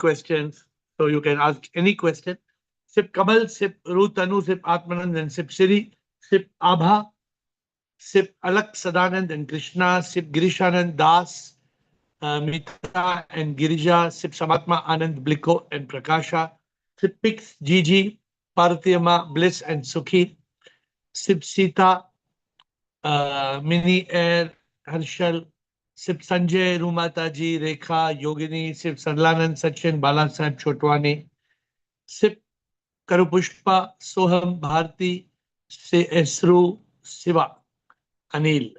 questions, so you can ask any question. Sip Kamal, sip Rutanu, sip Atmanand, and sip Siri, sip Abha, sip Alak Sadanand and Krishna, sip Girishanand Das, Mita and Girija, sip Samatma Anand Bliko and Prakasha, sip Pix Gigi, Partiyama Bliss and Sukhi, sip Sita, Mini Air, Harshal, sip Sanjay, Rumataji, Rekha, Yogini, sip Sarlanand, Sachin, Balasaheb Chotwani, sip Karupushpa, Soham, Bharti, Esru, Siva, Anil,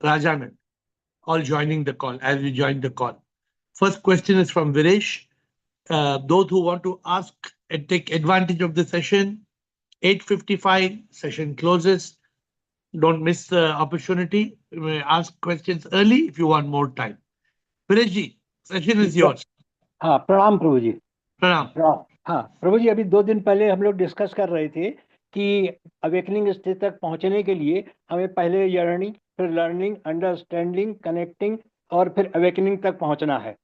Rajanand, all joining the call as we join the call. First question is from Viresh. Those who want to ask and take advantage of the session, 8:55 session closes. Don't miss the opportunity. You may ask questions early if you want more time. Viresh ji, session is yours. हाँ, प्रणाम प्रभु जी। प्रणाम। हाँ प्रभु जी, अभी 2 दिन पहले हम लोग discuss कर रहे थे कि अवेकनिंग स्टेज तक पहुंचने के लिए हमें पहले यर्निंग, फिर लर्निंग, अंडरस्टैंडिंग, कनेक्टिंग और फिर अवेकनिंग तक पहुंचना है।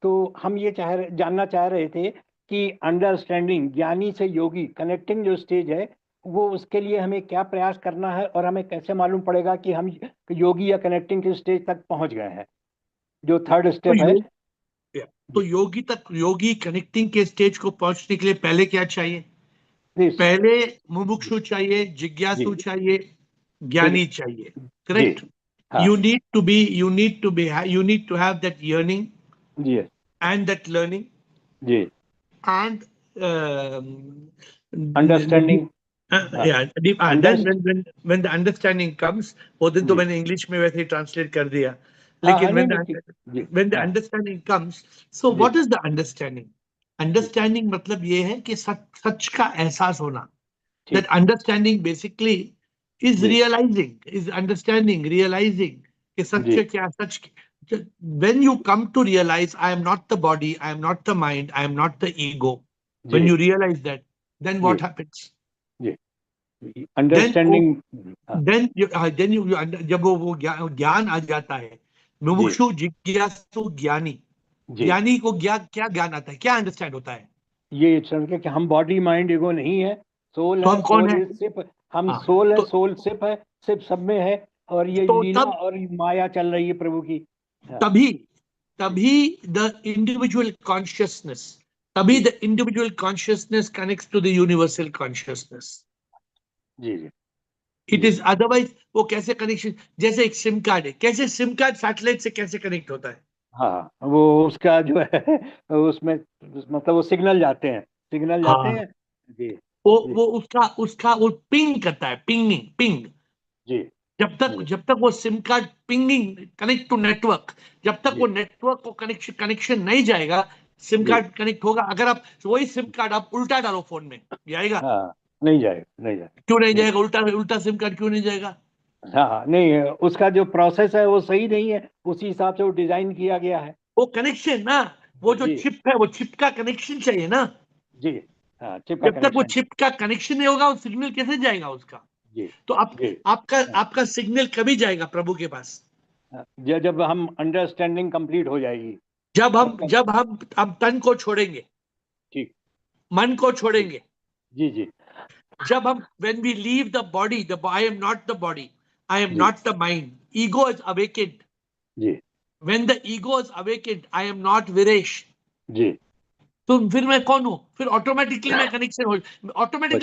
तो हम ये जानना चाह रहे थे कि अंडरस्टैंडिंग, ज्ञानी से योगी, कनेक्टिंग जो स्टेज है, वो उसके लिए हमें क्या प्रयास करना है और हमें कैसे मालूम पड़ेगा कि हम योगी या कनेक्टिंग के स्टेज तक पहुंच गए हैं, जो थर्ड स्टेप है। तो योगी कनेक्टिंग के स्टेज को पहुंचने के लिए पहले क्या चाहिए? पहले मुमुक्षु चाहिए, जिज्ञासु चाहिए, ज्ञानी चाहिए। Correct? You need to have that yearning, and that learning, and understanding. Then when the understanding comes, वो दिन तो मैंने इंग्लिश में वैसे ही ट्रांसलेट कर दिया, लेकिन when the understanding comes, so what is the understanding? Understanding मतलब ये है कि सच का एहसास होना. That understanding basically is realizing, is understanding, realizing कि सच क्या सच. When you come to realize I am not the body, I am not the mind, I am not the ego, when you realize that, then what happens? Understanding. Then you जब वो ज्ञान आ जाता है, मुमुक्षु, जिज्ञासु, ज्ञानी, ज्ञानी को क्या ज्ञान आता है, क्या अंडरस्टैंड होता है? ये समझ कि हम बॉडी माइंड ईगो नहीं है, सोल है, कौन है? हम सोल है, सोल सिप है, सिप सब में है, और ये लीला और माया चल रही है प्रभु की. तभी the individual consciousness, तभी the individual consciousness connects to the universal consciousness. Ji. It is otherwise वो कैसे कनेक्शन, जैसे एक सिम कार्ड है, कैसे सिम कार्ड सैटेलाइट से कैसे कनेक्ट होता है? हाँ, वो उसका जो है उसमें मतलब वो सिग्नल जाते हैं जी. वो उसका वो पिंग करता है, पिंग जी. जब तक वो SIM card pinging connect to network, जब तक वो नेटवर्क को कनेक्शन नहीं जाएगा, सिम कार्ड कनेक्ट होगा. अगर आप वही सिम कार्ड आप उल्टा डालो फोन में, जाएगा? नहीं जाएगा. क्यों नहीं जाएगा? उल्टा सिम कार्ड क्यों नहीं जाएगा? हाँ, नहीं, उसका जो प्रोसेस है वो सही नहीं है, उसी हिसाब से वो डिजाइन किया गया है. वो कनेक्शन ना, वो जो चिप है, वो चिप का कनेक्शन चाहिए ना जी. हाँ, चिप जब तक वो चिप का कनेक्शन नहीं होगा, वो सिग्नल कैसे जाएगा उसका? तो आपका सिग्नल कभी जाएगा प्रभु के पास? जब हम अंडरस्टैंडिंग कंप्लीट हो जाएगी, जब हम तन को छोड़ेंगे, ठीक, मन को छोड़ेंगे. जी. जब हम when we leave the body, I am not the body, I am not the mind, ego is awakened. Ji. When the ego is awakened, I am not Viresh. जी. तो फिर मैं कौन हूं? फिर ऑटोमेटिकली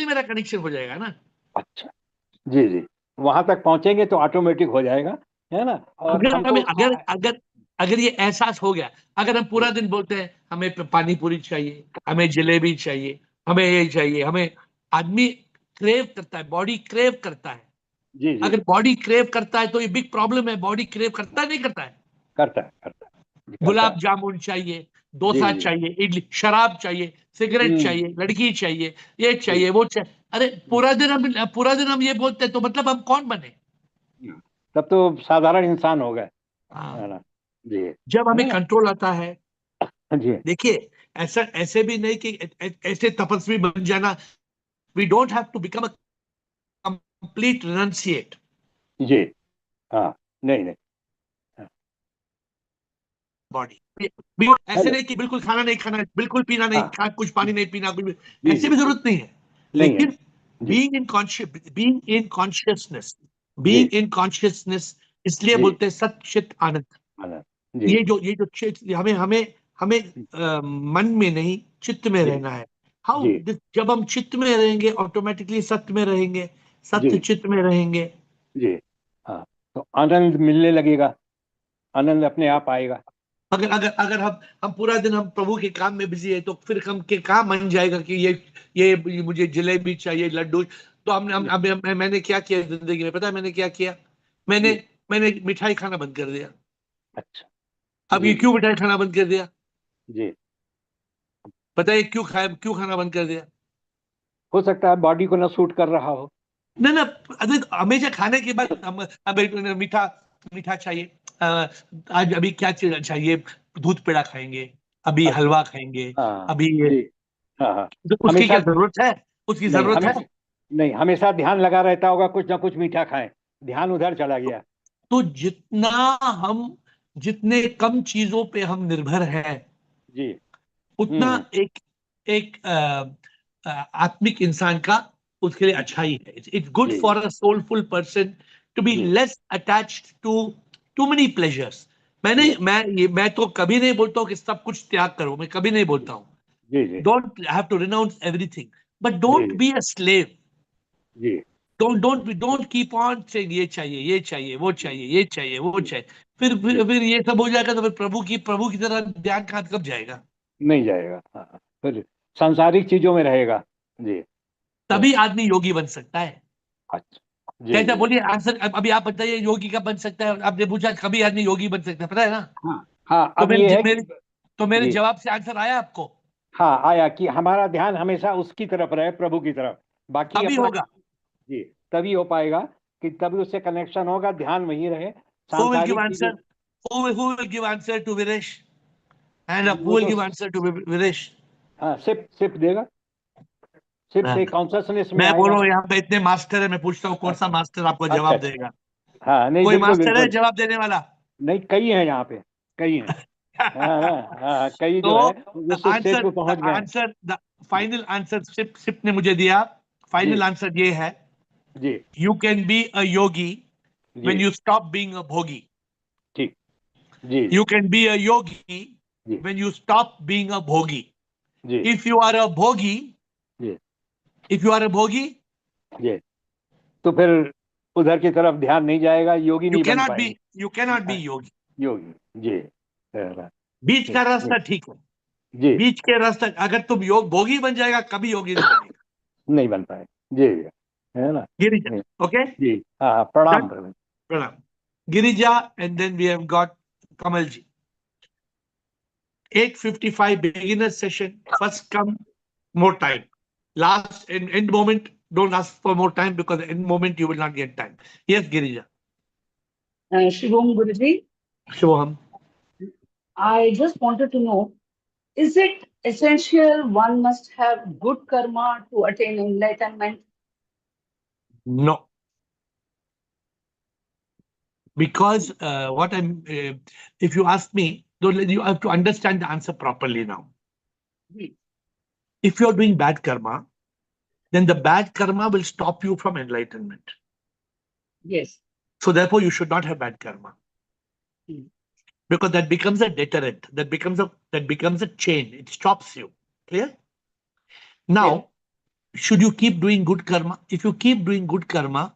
मेरा कनेक्शन हो जाएगा ना. अच्छा, जी. वहां तक पहुंचेंगे तो ऑटोमेटिक हो जाएगा, है ना. और अगर ये एहसास हो गया, अगर हम पूरा दिन बोलते हैं हमें पानी पूरी चाहिए, हमें जलेबी चाहिए, हमें ये चाहिए, हमें, आदमी क्रेव करता है, बॉडी क्रेव करता है. जी. अगर बॉडी क्रेव करता है तो ये बिग प्रॉब्लम है. बॉडी क्रेव करता है, नहीं करता है? करता है. गुलाब जामुन चाहिए, डोसा चाहिए, इडली, शराब चाहिए, सिगरेट चाहिए, लड़की चाहिए, ये चाहिए, वो चाहिए. अरे पूरा दिन हम ये बोलते हैं, तो मतलब हम कौन बने? तब तो साधारण इंसान हो गए. जब हमें कंट्रोल आता है, जी. देखिए, ऐसे भी नहीं कि ऐसे तपस्वी बन जाना. We don't have to become a complete renunciate. जी. हाँ, नहीं. Body. ऐसे नहीं कि बिल्कुल खाना नहीं खाना है, बिल्कुल पीना नहीं, हाँ कुछ पानी नहीं पीना, कुछ जी ऐसे जी भी जरूरत नहीं है। नहीं है लेकिन जी जी बीइंग इन कॉन्शियसनेस इसलिए जी बोलते हैं सत चित आनंद। आनंद जी ये जो चित, हमें हमें हमें मन में नहीं चित्त में जी रहना है। हाउ, जी जब हम चित्त में रहेंगे ऑटोमेटिकली सत्य में रहेंगे, सत्य जी चित्त में रहेंगे। जी हाँ तो आनंद मिलने लगेगा, आनंद अपने आप आएगा। अगर अगर अगर हम पूरा दिन हम प्रभु के काम में बिजी है, तो फिर हम के काम मन जाएगा कि ये मुझे जलेबी चाहिए, लड्डू। तो जी मैंने क्या किया जिंदगी में, पता है मैंने क्या किया? मैंने जी मैंने मिठाई खाना बंद कर दिया। अच्छा अब ये जी क्यों मिठाई खाना बंद कर दिया? जी पता है क्यों खाना बंद कर दिया? हो सकता है बॉडी को ना सूट कर रहा हो। ना ना, अरे हमेशा खाने के बाद अब मीठा मीठा चाहिए। आज अभी क्या चीज चाहिए? दूध पेड़ा खाएंगे, अभी अच्छा हलवा खाएंगे, हाँ अभी ये। जी हाँ हाँ तो उसकी हमेशा क्या जरूरत है? उसकी नहीं जरूरत है? हमेशा नहीं हमेशा ध्यान लगा रहता होगा कुछ ना कुछ मीठा खाएं, ध्यान उधर चला गया। तो हम जितने कम चीजों पे हम निर्भर हैं, जी उतना हम्म एक एक आत्मिक इंसान का उसके लिए अच्छा ही है। इट्स गुड जी for a soulful person to be जी less attached to too many pleasures. जी मैं तो कभी नहीं बोलता हूँ कि सब कुछ त्याग करो, मैं कभी नहीं बोलता हूँ। जी जी don't have to renounce everything, but जी डोंट बी अ स्लेव। जी डोंट कीप ऑन सेइंग ये चाहिए, ये चाहिए, वो चाहिए, ये चाहिए, वो जी चाहिए। फिर जी फिर फिर ये सब हो जाएगा तो फिर प्रभु की तरह ध्यान कहाँ कब जाएगा? नहीं जाएगा हाँ हाँ, फिर सांसारिक चीजों में रहेगा। जी तभी आदमी योगी बन सकता है। अच्छा जी कैसे? जी बोलिए आंसर। अभी आप बताइए योगी कब बन सकता है? आपने पूछा कभी आदमी योगी बन सकता है, पता है ना? हाँ हाँ तो अब ये है मेरे कि तो मेरे जी जवाब से आंसर आया आपको? हाँ आया कि हमारा ध्यान हमेशा उसकी तरफ रहे, प्रभु की तरफ, बाकी तभी अपना होगा। जी तभी हो पाएगा कि तभी उससे कनेक्शन होगा, ध्यान वहीं रहे, हु विल गिव सांसारिक चीजें। Answer? Who will give answer to Viresh? Hand up, who वो विल तो गिव आंसर टू वीरेश? हाँ सिप सिप देगा, सिप से कॉन्शसनेस में मैं बोल आएगा। रहा हूँ यहाँ पे इतने मास्टर है, मैं पूछता हूँ कौन सा अच्छा मास्टर आपको अच्छा जवाब अच्छा देगा? हाँ नहीं कोई बिल्कुल मास्टर है बिल्कुल जवाब देने वाला? नहीं कई हैं यहाँ पे, कई हैं। हाँ हाँ हाँ, कई तो जो है वो सिप सेट आंसर पे पहुंच गए हैं। द फाइनल आंसर सिप ने मुझे दिया। जी फाइनल आंसर ये है, जी you can be a yogi जी when you stop being a bhogi. ठीक जी जी You can be a yogi ji when you stop being a bhogi. Ji If you are a bhogi, ji if you are a bhogi, जी तो फिर उधर की तरफ ध्यान नहीं जाएगा, योगी you नहीं बन cannot पाएंगे। be you cannot be हाँ, yogi. योगी जी हाँ, बीच ठीक का ठीक रास्ता ठीक है। जी बीच के रास्ता, अगर तुम भोगी बन जाएगा, कभी योगी नहीं बनेगा। नहीं बन पाए जी है ना। गिरिजा, जी okay? जी, हाँ हाँ, प्रणाम Done. प्रणाम। Pranam. Girija, and then we have got Kamalji. 8:55 beginner session. First come, more time. Last end moment, don't ask for more time, because the end moment you will not get time. Yes, Girija. Shivom Guruji, Shubham. I just wanted to know, is it essential one must have good karma to attain enlightenment? No, because if you ask me, you have to understand the answer properly now. Hmm. If you're doing bad karma, then the bad karma will stop you from enlightenment. Yes. So therefore, you should not have bad karma, Hmm. because that becomes a deterrent. That becomes a chain. It stops you. Clear? Yes. Now, should you keep doing good karma? If you keep doing good karma,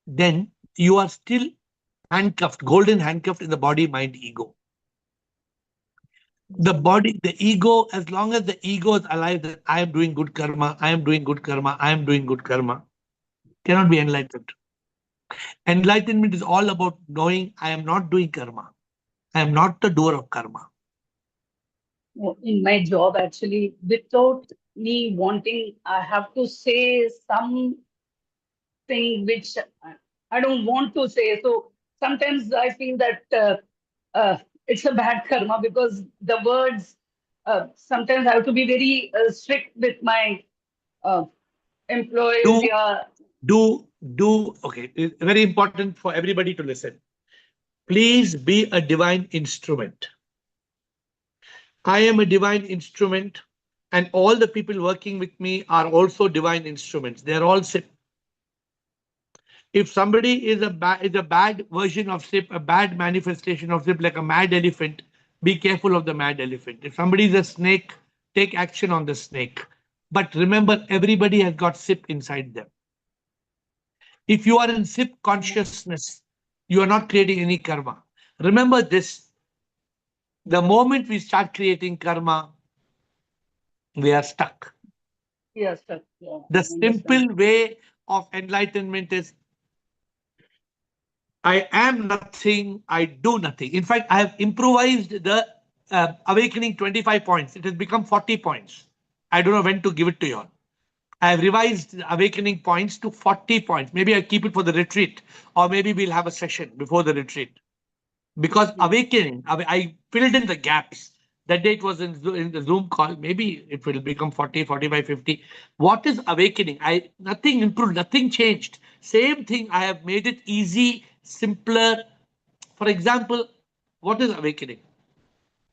then you are still handcuffed, golden handcuffed in the body, mind, ego. The body, the ego, as long as the ego is alive, that I am doing good karma, I am doing good karma, I am doing good karma, cannot be enlightened. Enlightenment is all about knowing I am not doing karma. I am not the doer of karma. In my job, actually, without me wanting, I have to say something which I don't want to say. So sometimes I feel that it's a bad karma because the words, sometimes I have to be very strict with my uh, employees. Do, Yeah. okay. It's very important for everybody to listen. Please be a divine instrument. I am a divine instrument, and all the people working with me are also divine instruments. They're all SIP. If somebody is a bad version of SIP, a bad manifestation of SIP, like a mad elephant, be careful of the mad elephant. If somebody is a snake, take action on the snake. But remember, everybody has got SIP inside them. If you are in SIP consciousness, you are not creating any karma. Remember this, the moment we start creating karma, we are stuck. Yes, sir. Yeah, The I simple understand. way of enlightenment is I am nothing, I do nothing. In fact, I have improvised the awakening 25 points. It has become 40 points. I don't know when to give it to you all. I have revised the awakening points to 40 points. Maybe I'll keep it for the retreat, or maybe we'll have a session before the retreat. Because awakening, I filled in the gaps. That day it was in the Zoom call. Maybe it will become 40, 45, 50. What is awakening? Nothing improved, nothing changed. Same thing. I have made it easy, simpler. For example, what is awakening?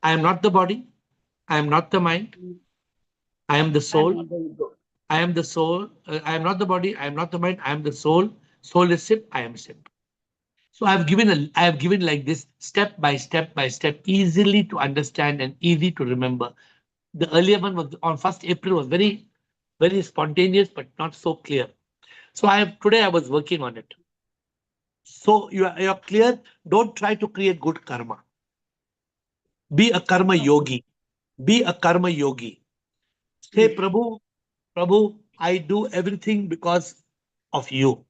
I am not the body. I am not the mind. I am the I'm soul. not very good. I am the soul. I am not the body. I am not the mind. I am the soul. Soul is SIP. I am SIP. So I have given like this step by step, easily to understand and easy to remember. The earlier one was on 1st April was very spontaneous, but not so clear. So today I was working on it. So you're clear. Don't try to create good karma. Be a karma yogi. Be a karma yogi. Say, Prabhu, I do everything because of you.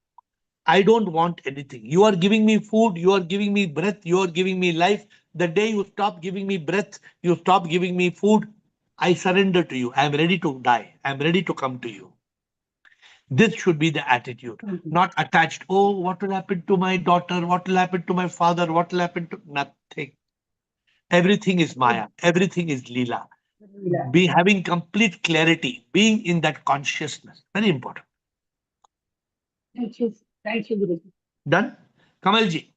I don't want anything. You are giving me food, you are giving me breath, you are giving me life. The day you stop giving me breath, you stop giving me food, I surrender to you. I am ready to die. I am ready to come to you. This should be the attitude, not attached. Oh, what will happen to my daughter? What will happen to my father? What will happen to nothing? Everything is Maya. Everything is Leela. Be having complete clarity, being in that consciousness. Very important. Thank you. Thank you, Guruji. Done? Kamalji.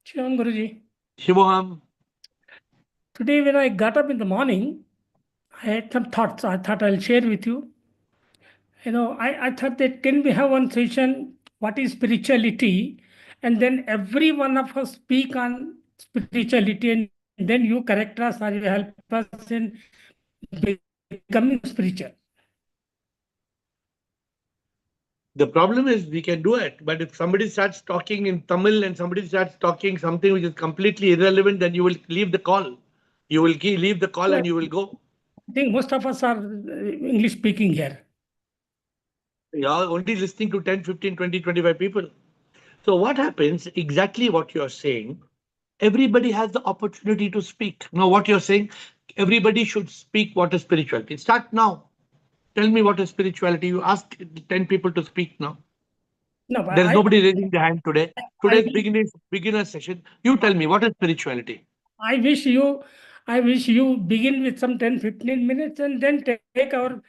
Shivam Guruji. Shivoham. Today, when I got up in the morning, I had some thoughts. I thought I'll share with you. I thought that can we have one session, what is spirituality? And then every one of us speak on spirituality, and then you correct us or you help us in becoming spiritual. The problem is we can do it, but if somebody starts talking in Tamil and somebody starts talking something which is completely irrelevant, then you will leave the call. You will leave the call and you will go. I think most of us are English speaking here. You are only listening to 10, 15, 20, 25 people. So what happens, exactly what you're saying, everybody has the opportunity to speak. Now what you're saying, everybody should speak what is spirituality. Start now. Tell me what is spirituality. You ask 10 people to speak now. No, but There is nobody raising their hand today. Today's beginner session. You tell me, what is spirituality? I wish you begin with some 10, 15 minutes and then take our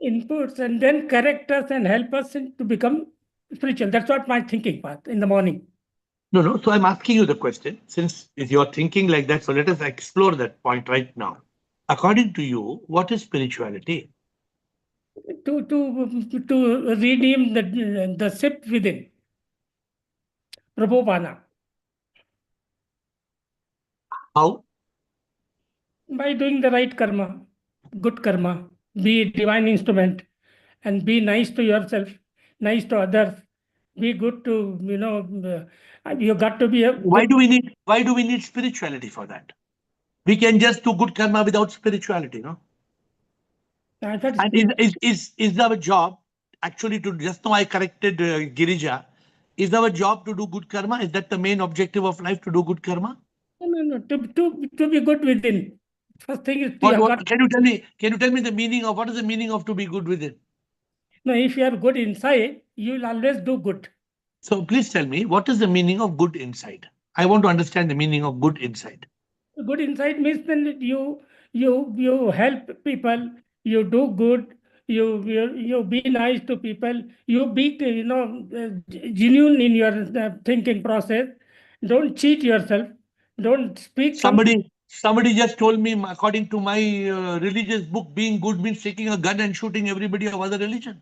inputs and then correct us and help us to become spiritual. That's what my thinking was in the morning. No. So I'm asking you the question. Since you're thinking like that, so let us explore that point right now. According to you, what is spirituality? To redeem the SIP within. Prabhupada. How? By doing the right karma, good karma, be a divine instrument, and be nice to yourself, nice to others, be good to, you got to be a good. Why do we need spirituality for that? We can just do good karma without spirituality, no? And is our job actually to, just now I corrected Girija, is our job to do good karma? Is that the main objective of life, to do good karma? No, to be good within. First thing is Can you tell me the meaning of, what is the meaning of to be good within? No, if you are good inside, you will always do good. So please tell me, what is the meaning of good inside? I want to understand the meaning of good inside. Good inside means then you help people, you do good, you be nice to people, you be genuine in your thinking process, don't cheat yourself. Don't speak Somebody just told me, according to my religious book, being good means taking a gun and shooting everybody of other religion.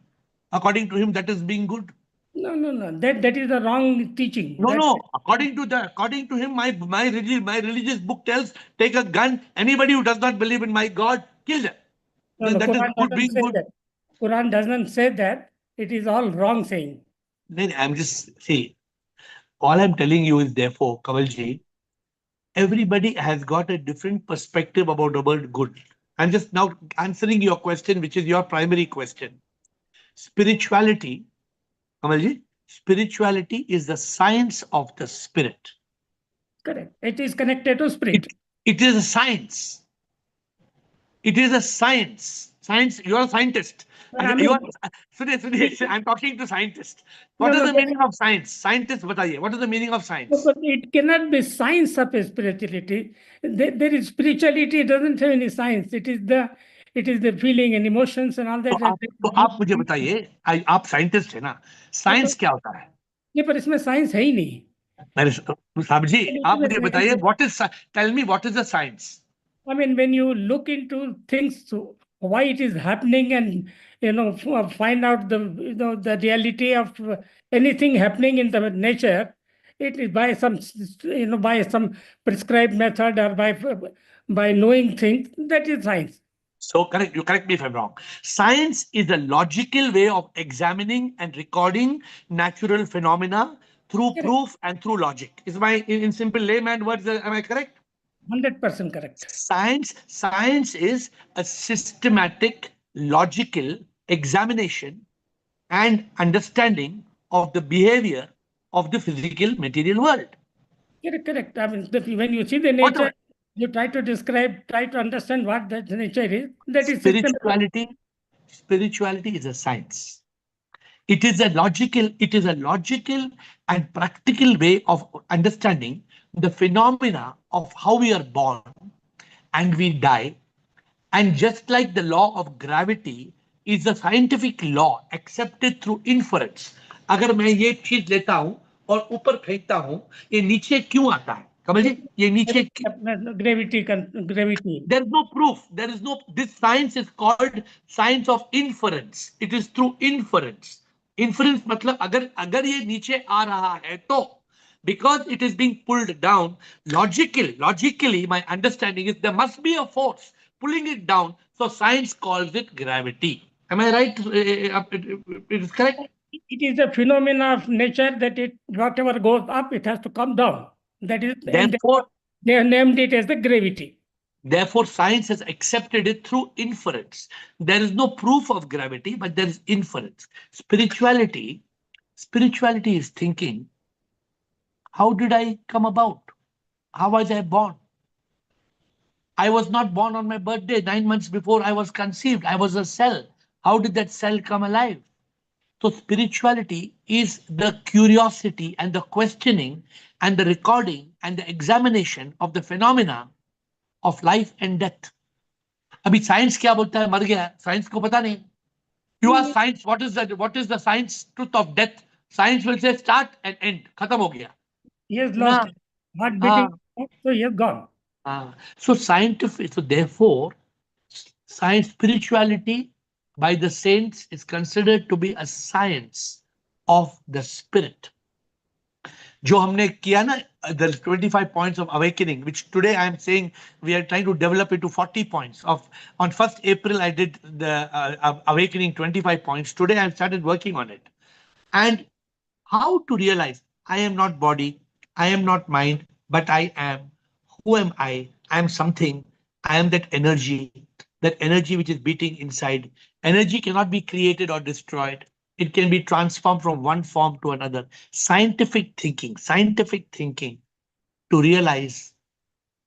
According to him, that is being good. No. That is the wrong teaching. No. According to him, my religious book tells, take a gun. Anybody who does not believe in my God, kill them. No, Then that is Quran good, doesn't being say good. that. Quran doesn't say that. It is all wrong saying. Then I'm just see. All I'm telling you is, therefore, Kavalji, everybody has got a different perspective about the word good. I'm just now answering your question, which is your primary question. Spirituality, Kamalji, spirituality is the science of the spirit. Correct. It is connected to spirit. It is a science. It is a science. Science, you are a scientist. Sudesh, I'm talking to scientists. What is the meaning of science? Scientists, बताइए. What is the meaning of science? But it cannot be science of spirituality. There is spirituality. It doesn't have any science. It is the feeling and emotions and all that. तो आप मुझे बताइए, आप scientist है ना, science क्या होता है? ये पर इसमें साइंस है ही नहीं. साहब जी, आप मुझे बताइए, tell me what is the science? I mean, when you look into things, so why it is happening, and find out the reality of anything happening in the nature, it is by some prescribed method, or by knowing things. That is science. So correct, you correct me if I'm wrong. Science is a logical way of examining and recording natural phenomena through proof and through logic. Is my in simple layman words, am I correct? 100% correct. Science is a systematic, logical examination and understanding of the behavior of the physical material world. Correct. I mean, when you see the nature, you try to describe, try to understand what that nature is. That is spirituality. Spirituality is a science. It is a logical and practical way of understanding the phenomena of how we are born and we die. And just like the law of gravity is a scientific law accepted through inference. अगर मैं ये चीज लेता हूं और ऊपर फेंकता हूं, ये नीचे क्यों आता है? कमल जी, ये नीचे gravity. There is no proof. This science is called science of inference. It is through inference. Inference मतलब अगर ये नीचे आ रहा है तो, because it is being pulled down, logically my understanding is there must be a force pulling it down. So science calls it gravity. Am I right? It is correct. It is a phenomena of nature that whatever goes up, it has to come down. That is, therefore, they have named it as the gravity. Therefore, science has accepted it through inference. There is no proof of gravity, but there is inference. Spirituality is thinking, how did I come about? How was I born? I was not born on my birthday. 9 months before I was conceived, I was a cell. How did that cell come alive? So spirituality is the curiosity and the questioning and the recording and the examination of the phenomena of life and death. अभी science क्या बोलता है? मर गया, science को पता नहीं. You ask science, what is the science truth of death? Science will say start and end. खत्म हो गया. He has lost it. Heart beating, so he has gone. So scientific. So therefore, spirituality by the saints is considered to be a science of the spirit. जो हमने किया ना, the 25 points of awakening, which today I am saying we are trying to develop it to 40 points. On 1st April, I did the awakening 25 points. Today I have started working on it. And how to realize I am not body, I am not mind, but I am. Who am I? I am something. I am that energy which is beating inside. Energy cannot be created or destroyed. It can be transformed from one form to another. Scientific thinking to realize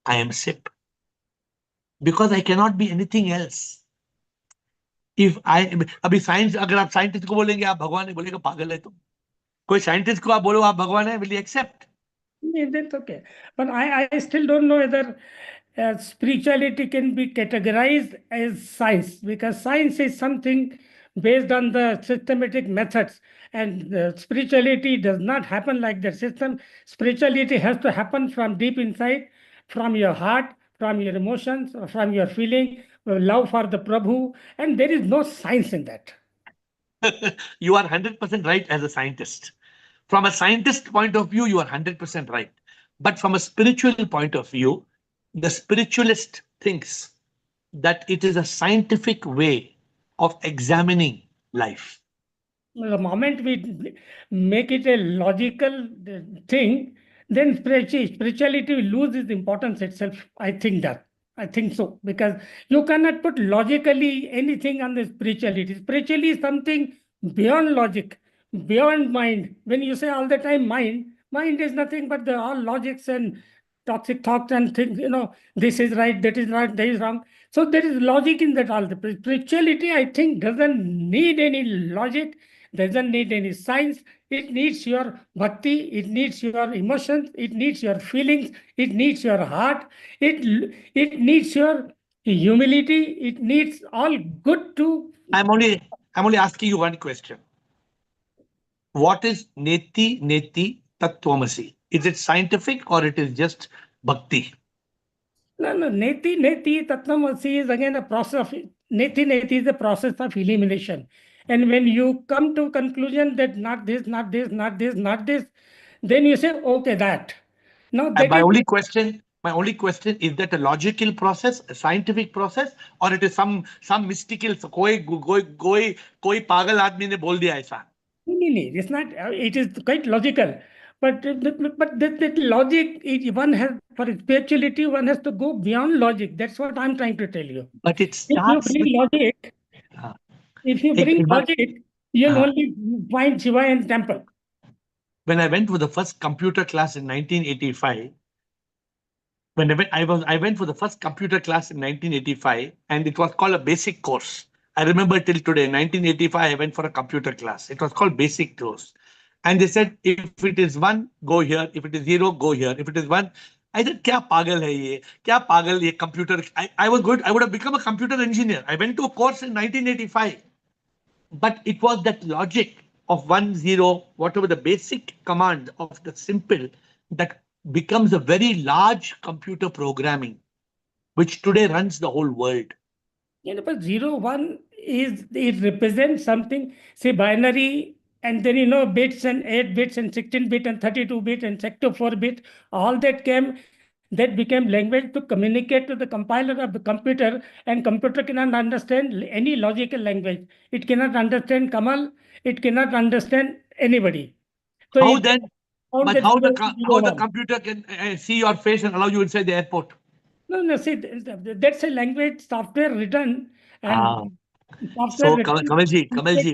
I am SIP. Because I cannot be anything else. If I अभी science, अगर आप scientist को बोलेंगे आप भगवान है, बोलेगा पागल है तुम. कोई साइंटिस्ट को आप बोलो आप भगवान है, will you accept? That's okay. But I still don't know whether spirituality can be categorized as science, because science is something based on the systematic methods, And spirituality does not happen like that system. Spirituality has to happen from deep inside, from your heart, from your emotions, from your feeling, love for the Prabhu, and there is no science in that. You are 100% right as a scientist. From a scientist point of view, you are 100% right. But from a spiritual point of view, the spiritualist thinks that it is a scientific way of examining life. The moment we make it a logical thing, then spirituality will lose its importance itself. I think so, because you cannot put logically anything on the spirituality. Spirituality is something beyond logic, beyond mind. When you say all the time mind is nothing but all logics and toxic thoughts and things, this is right, that is right, that is wrong. So there is logic in that all. The spirituality, I think, doesn't need any logic, doesn't need any science. It needs your bhakti, it needs your emotions, it needs your feelings, it needs your heart, it needs your humility, it needs all good to. I'm only asking you one question. What is neti neti tattvamasi? Is it scientific or it is just bhakti? No, neti tattvamasi is again a process of neti is the process of elimination. And when you come to conclusion that not this, not this, not this, not this, then you say, okay, that. Now that My is only question is that a logical process, a scientific process, or it is some mystical? कोई पागल आदमी ने बोल दिया ऐसा. No, it's not. It is quite logical, but that logic, one has for spirituality, one has to go beyond logic. That's what I'm trying to tell you. But it If you starts bring with logic, if you bring logic, you'll only find Shiva in temple. When I went for the first computer class in 1985, I went for the first computer class in 1985, and it was called a basic course. I remember till today, 1985, I went for a computer class. It was called basic course. And they said, if it is 1, go here. If it is 0, go here. If it is 1, I said, kya pagal hai ye? Kya pagal ye computer? I was good. I would have become a computer engineer. I went to a course in 1985. But it was that logic of 1, 0, whatever the basic command of the simple, that becomes a very large computer programming, which today runs the whole world. But 0, 1 it represents something, say binary, and then bits and 8 bits and 16 bit and 32 bit and sector 4 bit, all that became language to communicate to the compiler of the computer, and computer cannot understand any logical language. It cannot understand Kamal, it cannot understand anybody. So How then? But how the 1. computer can see your face and allow you inside the airport? No, see, that's a language software written, and software So written Kamalji,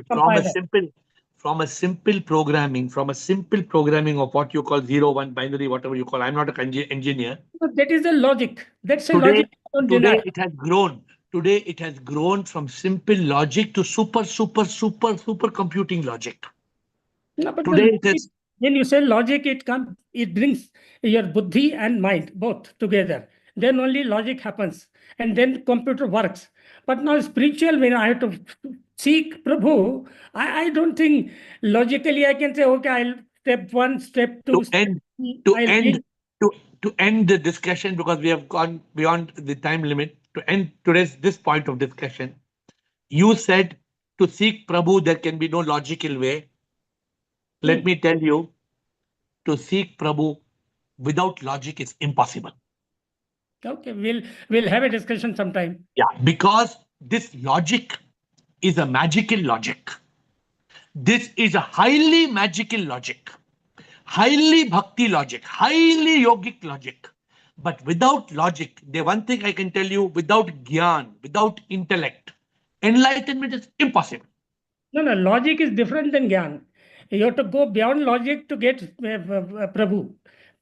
compiler. from a simple programming of what you call 0, 1 binary, whatever you call. I'm not an engineer. So that is a logic. That's a Today, logic. Don't deny. today it has grown. Today it has grown from simple logic to super computing logic. No, but Today it is. when you say logic, it brings your buddhi and mind both together. Then only logic happens, and then computer works. But now spiritual, when I have to seek Prabhu, I don't think logically I can say, okay, I'll step 1, step 2, step 3, To end the discussion, because we have gone beyond the time limit, to end this point of discussion, you said to seek Prabhu there can be no logical way. Let me tell you, to seek Prabhu without logic is impossible. Okay, we'll have a discussion sometime. Yeah, because this logic is a magical logic. This is a highly magical logic, highly bhakti logic, highly yogic logic. But without logic, the one thing I can tell you, without gyan, without intellect, enlightenment is impossible. No, logic is different than Gyan. You have to go beyond logic to get Prabhu.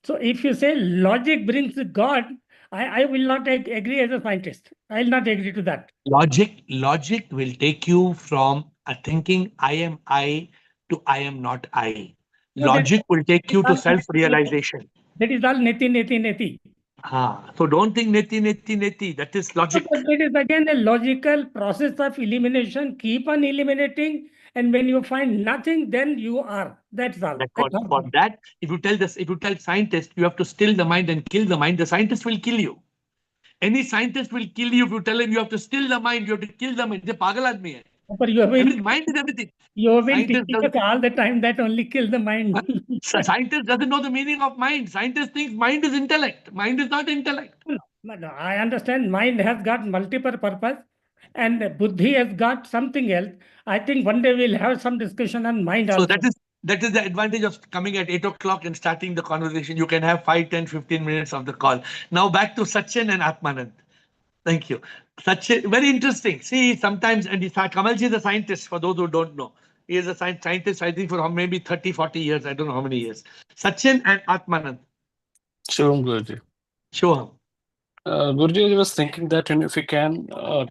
So if you say logic brings God, I will not agree as a scientist. I will not agree to that. Logic will take you from a thinking I am I to I am not I. Logic will take you to self-realization. That is all neti. So don't think neti. That is logic. But it is again a logical process of elimination. Keep on eliminating, And when you find nothing, then you are. That's all. That That's all. for that, if you tell scientists you have to still the mind and kill the mind, the scientist will kill you. Any scientist will kill you if you tell him you have to still the mind, you have to kill the mind. They're pagal aadmi hai. But you have been, Mind is everything. you have been Scientist teaching us all the time that only kill the mind. Scientist doesn't know the meaning of mind. Scientist thinks mind is intellect. Mind is not intellect. No, I understand mind has got multiple purpose and buddhi has got something else. I think one day we'll have some discussion on mind So also. that is the advantage of coming at 8 o'clock and starting the conversation. You can have 5, 10, 15 minutes of the call. Now back to Sachin and Atmanand. Thank you. Sachin, very interesting. See, sometimes, and Kamalji is a scientist, for those who don't know. He is a scientist, I think, for maybe 30, 40 years. I don't know how many years. Sachin and Atmanand. Sure, Guruji. Sure. Guruji, I was thinking that if you can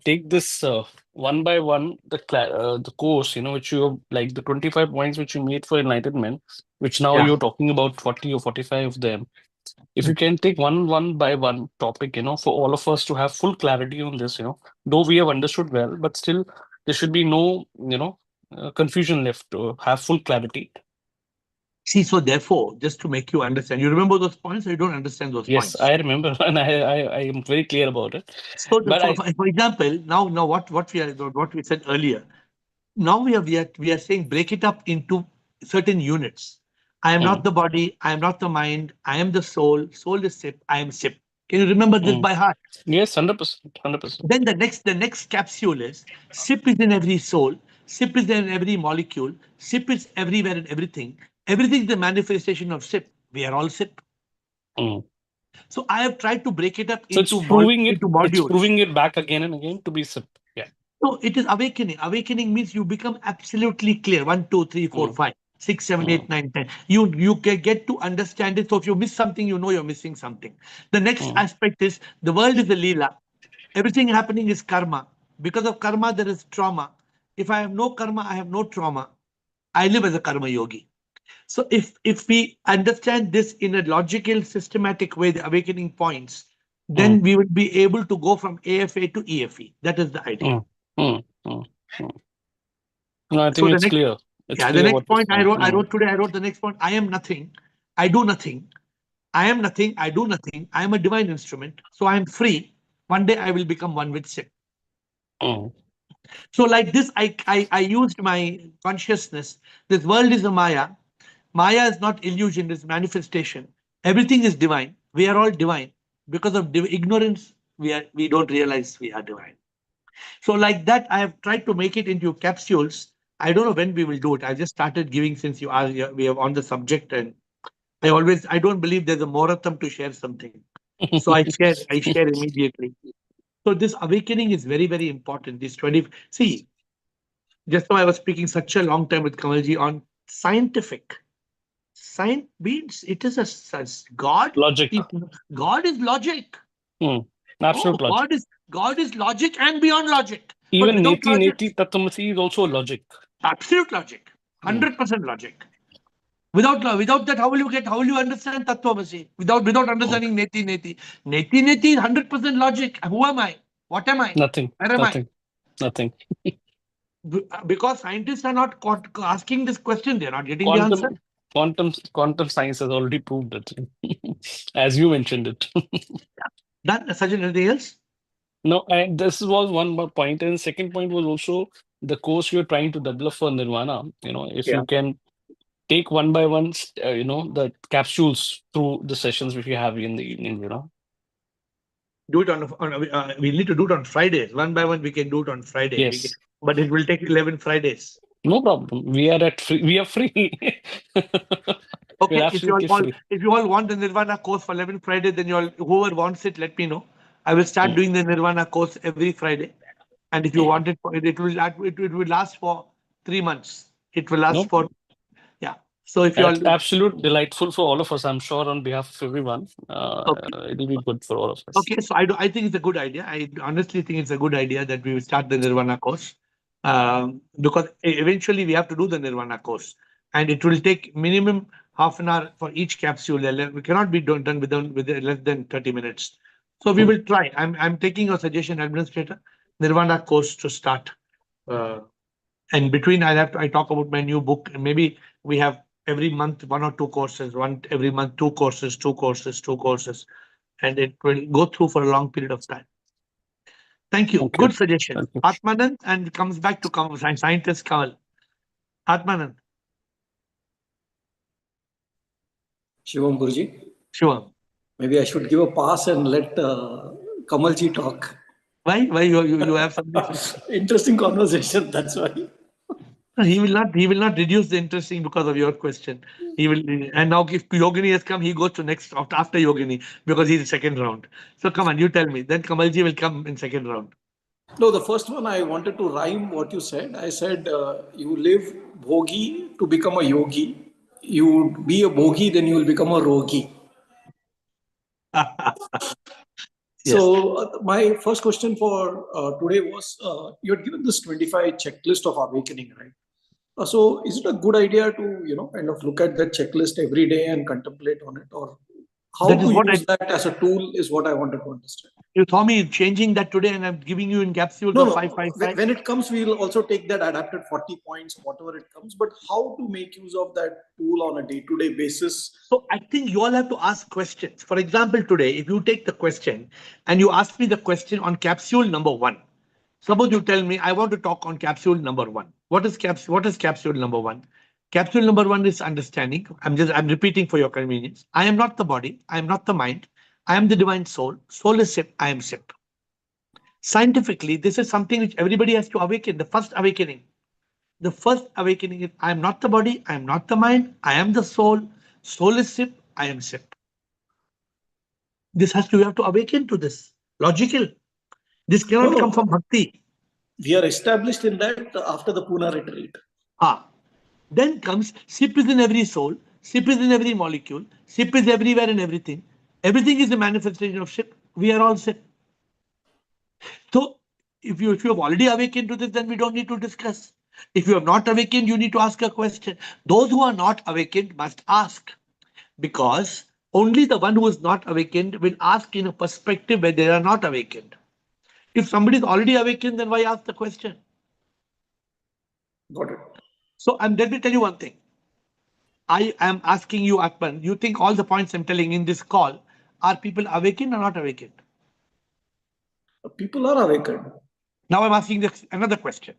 take this one by one, the course, which you have, like the 25 points which you made for enlightenment, which now Yeah. you're talking about 40 or 45 of them. If you can take one by one topic, for all of us to have full clarity on this, though we have understood well, but still there should be no, confusion left to have full clarity. See, so therefore, just to make you understand, you remember those points or you don't understand those Yes, points? I remember, and I am very clear about it. So, But for example, now what we said earlier, now we are saying break it up into certain units. I am not the body, I am not the mind, I am the soul, soul is SIP, I am SIP. Can you remember this by heart? Yes, 100%. Then the next capsule is SIP is in every soul, SIP is in every molecule, SIP is everywhere and everything. Everything is the manifestation of SIP. We are all SIP. So I have tried to break it up So into it's proving into modules. It's proving it back again and again to be SIP. Yeah. So it is awakening. Awakening means you become absolutely clear. 1, 2, 3, 4, 5, 6, 7, 8, 9, 10. You can get to understand it. So if you miss something, you know you're missing something. The next aspect is the world is a leela. Everything happening is karma. Because of karma, there is trauma. If I have no karma, I have no trauma. I live as a karma yogi. So if we understand this in a logical, systematic way, the awakening points, then we will be able to go from AFA to EFE. That is the idea. No, I think it's clear. It's clear the next what point I I wrote today, I wrote the next point. I am nothing. I do nothing. I am nothing. I do nothing. I am a divine instrument. So I am free. One day I will become one with SIP. So like this, I used my consciousness. This world is a Maya. Maya is not illusion, it's manifestation. Everything is divine. We are all divine. Because of ignorance, we don't realize we are divine. So like that, I have tried to make it into capsules. I don't know when we will do it. I just started giving since we are on the subject, and I don't believe there's a morathon to share something. So I share immediately. So this awakening is very, very important. This 20, see, just now I was speaking such a long time with Kamalji on scientific. Science means it is a God. Logic. God is logic. Absolute logic. God is logic and beyond logic. Even neti Tattvamasi is also logic. Absolute logic. 100% logic. Without that, how will you understand Tattvamasi? Without understanding neti. Neti is 100% logic. Who am I? What am I? Nothing. Where am I? Nothing. Because scientists are not asking this question, they're not getting the answer. Quantum science has already proved it, as you mentioned it. That Sajjan, anything else? No, this was one more point, and the second point was also the course you're trying to develop for Nirvana. If you can take one by one, the capsules through the sessions which you have in the evening. Do it we need to do it on Fridays. One by one, we can do it on Friday. Yes. But it will take 11 Fridays. No problem. We are free. Okay, if you all want the Nirvana course for 11 Friday, then whoever wants it, let me know. I will start doing the Nirvana course every Friday. And if you want it, it will last for 3 months. It will last for, So if you all absolute delightful for all of us, I'm sure on behalf of everyone, it will be good for all of us. Okay, so I think it's a good idea. I honestly think it's a good idea that we will start the Nirvana course. Because eventually we have to do the Nirvana course. And it will take minimum half an hour for each capsule. We cannot be done with less than 30 minutes. So we will try. I'm taking your suggestion, administrator. Nirvana course to start And between, I talk about my new book, and maybe we have every month 1 or 2 courses, every month 2 courses, 2 courses, and it will go through for a long period of time. Thank you. Thank Good you. suggestion. Thank you. Atmanand, and comes back to scientist Kamal. Atmanand, Shivam Guruji, sure. maybe I should give a pass and let Kamalji talk. Why? Why you have something? Interesting conversation, that's why. No, he will not. He will not reduce the interesting because of your question. He will. And now, if Yogini has come, he goes to next after Yogini because he's in second round. So come on, you tell me. Then Kamalji will come in second round. No, the first one I wanted to rhyme what you said. I said, you live bhogi to become a yogi. You be a bhogi, then you will become a rogi. Yes. So my first question for today was, you had given this 25 checklist of awakening, right? So is it a good idea to, kind of look at that checklist every day and contemplate on it, or how That is to what use that as a tool is what I wanted to understand. you saw me changing that today, and I'm giving you in capsules No, of no. 555. When it comes, we'll also take that adapted 40 points, whatever it comes. But how to make use of that tool on a day-to-day basis? So I think you all have to ask questions. For example, today, if you take the question and you ask me the question on capsule number 1, suppose you tell me I want to talk on capsule number 1. What is capsule number 1? Capsule number 1 is understanding. I'm repeating for your convenience. I am not the body. I am not the mind. I am the divine soul. Soul is SIP. I am SIP. Scientifically, this is something which everybody has to awaken. The first awakening. The first awakening is I am not the body, I am not the mind, I am the soul. Soul is SIP, I am SIP. You have to awaken to this. Logical. This cannot come from bhakti. We are established in that after the Pune retreat. Then comes SIP is in every soul, SIP is in every molecule, SIP is everywhere in everything. Everything is a manifestation of SIP. We are all SIP. So if you have already awakened to this, then we don't need to discuss. If you have not awakened, you need to ask a question. Those who are not awakened must ask, because only the one who is not awakened will ask in a perspective where they are not awakened. If somebody is already awakened, then why ask the question? Got it. So let me tell you one thing. I am asking you, Atman, you think all the points I'm telling in this call, are people awakened or not awakened? People are awakened. Now I'm asking another question.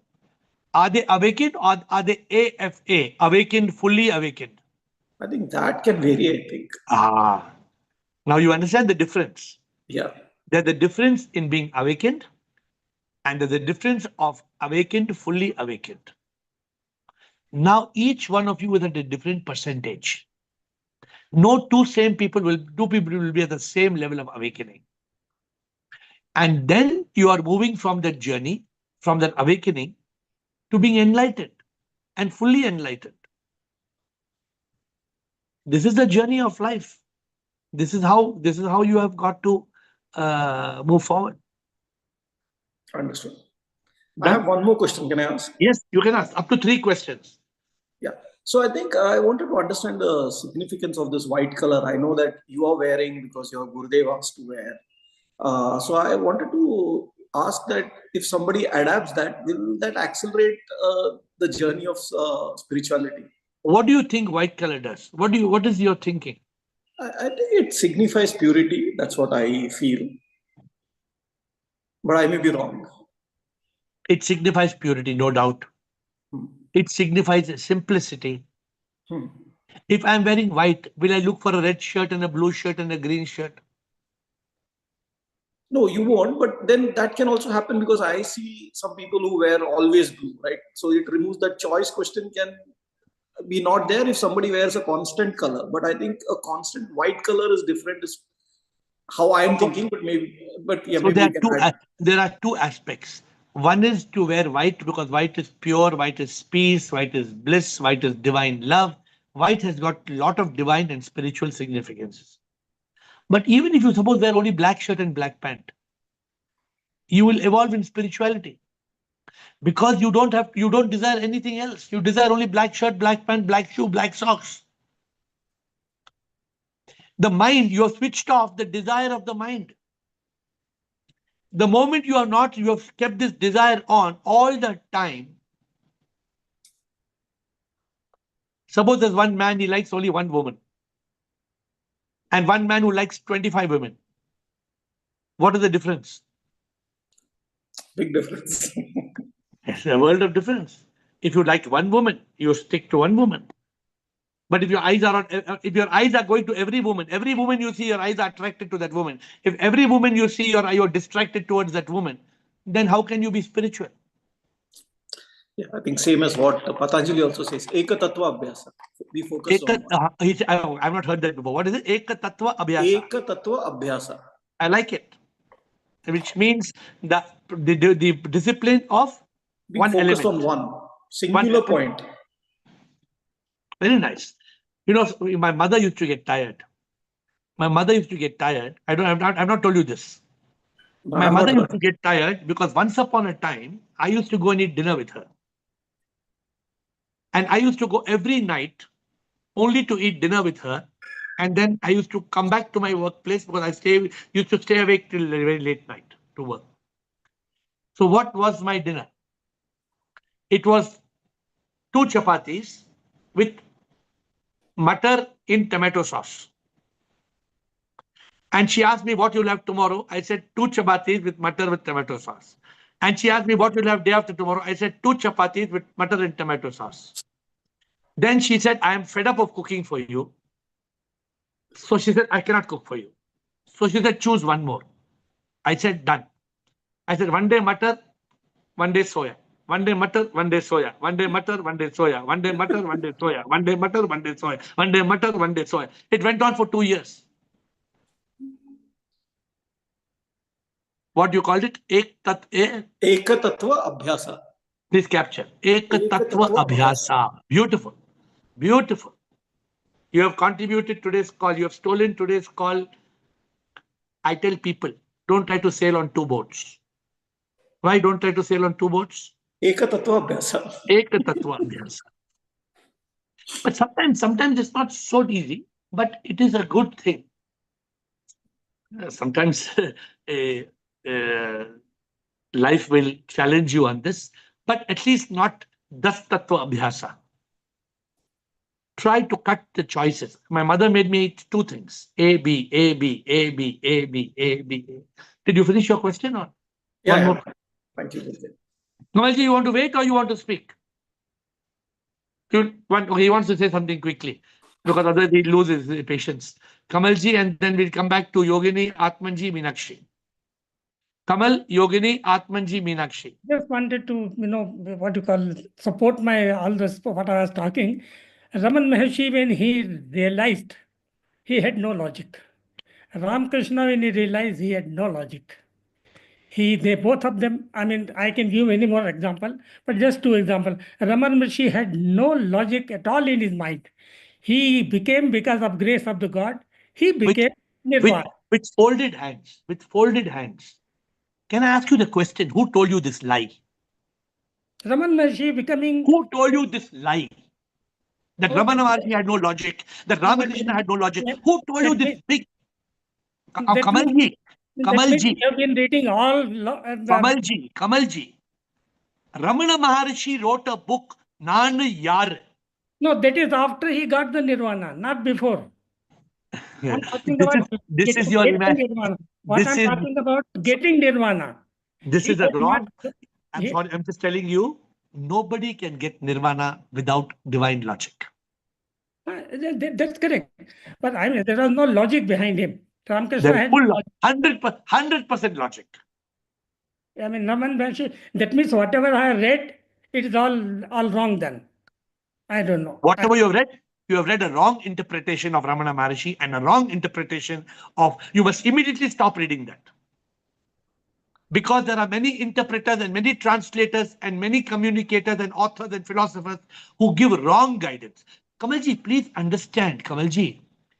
Are they awakened or are they AFA, awakened, fully awakened? I think that can vary, I think. Now you understand the difference. Yeah. There's the difference in being awakened, and there's a difference of awakened, fully awakened. Now each one of you is at a different percentage. No two people will be at the same level of awakening. And then you are moving from that journey, from that awakening, to being enlightened and fully enlightened. This is the journey of life. This is how you have got to move forward. Understood. I have one more question. Can I ask? Yes, you can ask up to 3 questions. Yeah. So I think I wanted to understand the significance of this white color. I know that you are wearing because your Gurudev asked to wear. So I wanted to ask that if somebody adapts that, will that accelerate the journey of spirituality? What do you think white color does? What is your thinking? I think it signifies purity. That's what I feel. But I may be wrong. It signifies purity, no doubt. It signifies simplicity. If I'm wearing white, will I look for a red shirt and a blue shirt and a green shirt? No, you won't. But then that can also happen because I see some people who wear always blue, right? So it removes that choice question can be not there if somebody wears a constant color. But I think a constant white color is different. Is how I'm thinking. But yeah, So maybe you can add. there are 2 aspects. One is to wear white because white is pure, white is peace, white is bliss, white is divine love. White has got a lot of divine and spiritual significances. But even if you suppose wear only black shirt and black pant, you will evolve in spirituality. Because you don't desire anything else. You desire only black shirt, black pant, black shoe, black socks. The mind, you have switched off the desire of the mind. The moment you have kept this desire on all the time, Suppose there's one man, he likes only one woman. And one man who likes 25 women. What is the difference? Big difference. It's a world of difference. If you like one woman, you stick to one woman. But if your eyes are going to every woman you see, your eyes are attracted to that woman. If every woman you see, you're distracted towards that woman, then how can you be spiritual? Yeah, I think same as what Patanjali also says. Eka Tattva Abhyasa. We focus on one. I've not heard that before. What is it? Eka Tattva Abhyasa. Eka Tattva Abhyasa. I like it. Which means the discipline of Being one focused element. on one singular point. Very nice. You know, my mother used to get tired. My mother used to get tired. I've not told you this. My mother used to get tired because once upon a time, I used to go and eat dinner with her. And I used to go every night only to eat dinner with her. And then I used to come back to my workplace because I used to stay awake till very late night to work. So what was my dinner? It was 2 chapatis with butter in tomato sauce. And she asked me what you'll have tomorrow. I said 2 chapatis with butter with tomato sauce. And she asked me what you'll have day after tomorrow. I said 2 chapatis with butter and tomato sauce. Then she said, I am fed up of cooking for you. So she said, I cannot cook for you. So she said, choose one more. I said, done. I said, one day butter, one day soya. One day butter, one day soya. One day butter, one day soya. One day butter, one day soya. One day butter, one day soya. One day butter, one day soya. It went on for 2 years. What you called it? Eka Tattva Abhyasa. Please capture. Eka Tattva Abhyasa. Beautiful. Beautiful. You have contributed today's call. You have stolen today's call. I tell people, don't try to sail on 2 boats. Why don't try to sail on 2 boats? Eka Tattva Abhyasa. Eka Tattva Abhyasa. But sometimes it's not so easy, but it is a good thing. Sometimes life will challenge you on this, but at least not Das Tattva Abhyasa. Try to cut the choices. My mother made me eat 2 things. A, B, A, B, A, B, A, B, A, B. Did you finish your question or? Yeah, One more. Thank you. Kamalji, you want to wait or you want to speak? He wants to say something quickly because otherwise he loses his patience. Kamalji, and then we'll come back to Yogini, Atmanji, Meenakshi. Kamal, Yogini, Atmanji, Meenakshi. Just wanted to, support all this, what I was talking. Raman Maharshi, when he realized he had no logic. Ramakrishna, when he realized he had no logic. They both of them, I can give any more example, but just 2 examples. Raman Maharshi had no logic at all in his mind. He became, because of grace of the God, he became Nirvana. With folded hands. With folded hands. Can I ask you the question? Who told you this lie? Raman Maharshi becoming... Who told you this lie? That Ramana Maharshi had no logic. That Ramakrishna had no logic. Who told you this big... Kamalji. You have been reading all... Kamalji. Ramana Maharshi wrote a book, Naan Yaar. No, that is after he got the Nirvana, not before. I'm talking about this is your Nirvana. I'm talking about getting Nirvana. This is a wrong. I'm sorry, I'm just telling you, nobody can get Nirvana without divine logic. That's correct. But there was no logic behind him. Ramakrishna had full 100% logic. Raman Maharshi, that means whatever I have read, it is all wrong then. I don't know. Whatever you have read a wrong interpretation of Ramana Maharshi and a wrong interpretation of... You must immediately stop reading that. Because there are many interpreters and many translators and many communicators and authors and philosophers who give wrong guidance. Kamalji, please understand, Kamalji.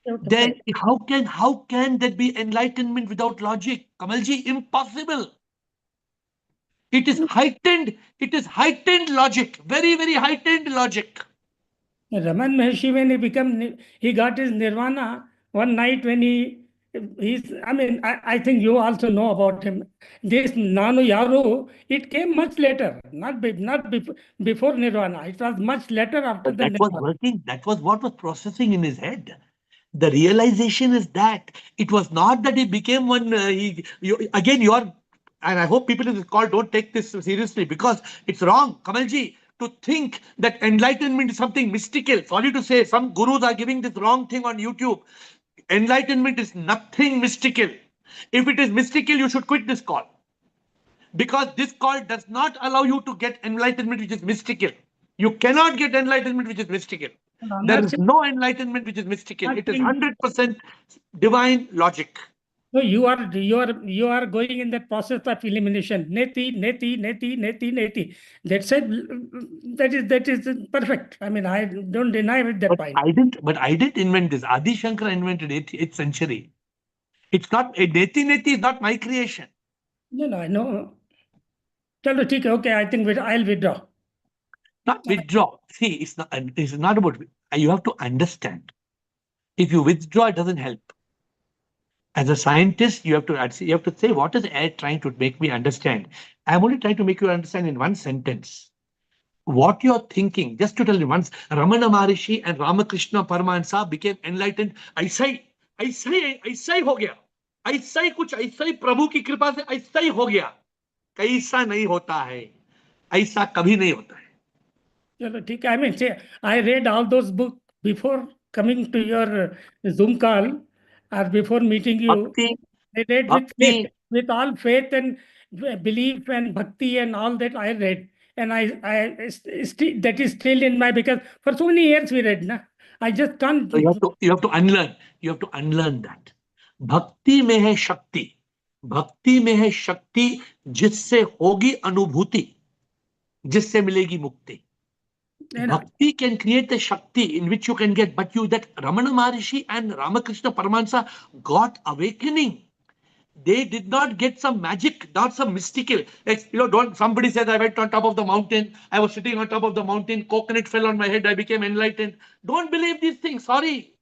Okay. Then how can there be enlightenment without logic? Kamalji, impossible. It is heightened logic, very, very heightened logic. Raman Maharshi, when he got his Nirvana, one night when he I think you also know about him. This Nano Yaro, it came much later, not before Nirvana. It was much later after But the that was Nirvana. working. That was what was processing in his head. The realization is that it was not that he became one. Again, you're, and I hope people in this call don't take this seriously because it's wrong, Kamalji, to think that enlightenment is something mystical. Sorry to say, some gurus are giving this wrong thing on YouTube. Enlightenment is nothing mystical. If it is mystical, you should quit this call. Because this call does not allow you to get enlightenment which is mystical. You cannot get enlightenment which is mystical. There is no enlightenment which is mystical. It is 100% divine logic. So you are going in that process of elimination. Neti. That's it. That is perfect. I mean, I don't deny with that point. I didn't invent this. Adi Shankara invented it 8th century. It's not neti is not my creation. No, I know. Chalo, theek hai, okay, I think I'll withdraw. Not withdraw. See, it's not about. You have to understand. If you withdraw, it doesn't help. As a scientist, you have to say, what is AiR trying to make me understand? I'm only trying to make you understand in one sentence. What you're thinking, just to tell you once, Ramana Maharishi and Ramakrishna Paramahansa became enlightened. ऐसा ही हो गया. ऐसा ही कुछ, ऐसा ही प्रभु की कृपा से ऐसा ही हो गया. कैसा नहीं होता है. ऐसा कभी नहीं होता है. Chalo, theek hai. I mean, say, I read all those books before coming to your Zoom call or before meeting you. I read with faith, with all faith and belief and bhakti and all that I read. And that is still in my, because for so many years we read, na? I just can't. So you have to unlearn. You have to unlearn that. भक्ति में है शक्ति. भक्ति में है शक्ति जिससे होगी अनुभूति, जिससे मिलेगी मुक्ति. Bhakti can create a shakti in which you can get, but that Ramana Maharishi and Ramakrishna Paramahansa got awakening. They did not get some magic, not some mystical. Somebody said, I went on top of the mountain. I was sitting on top of the mountain. Coconut fell on my head. I became enlightened. Don't believe these things. Sorry.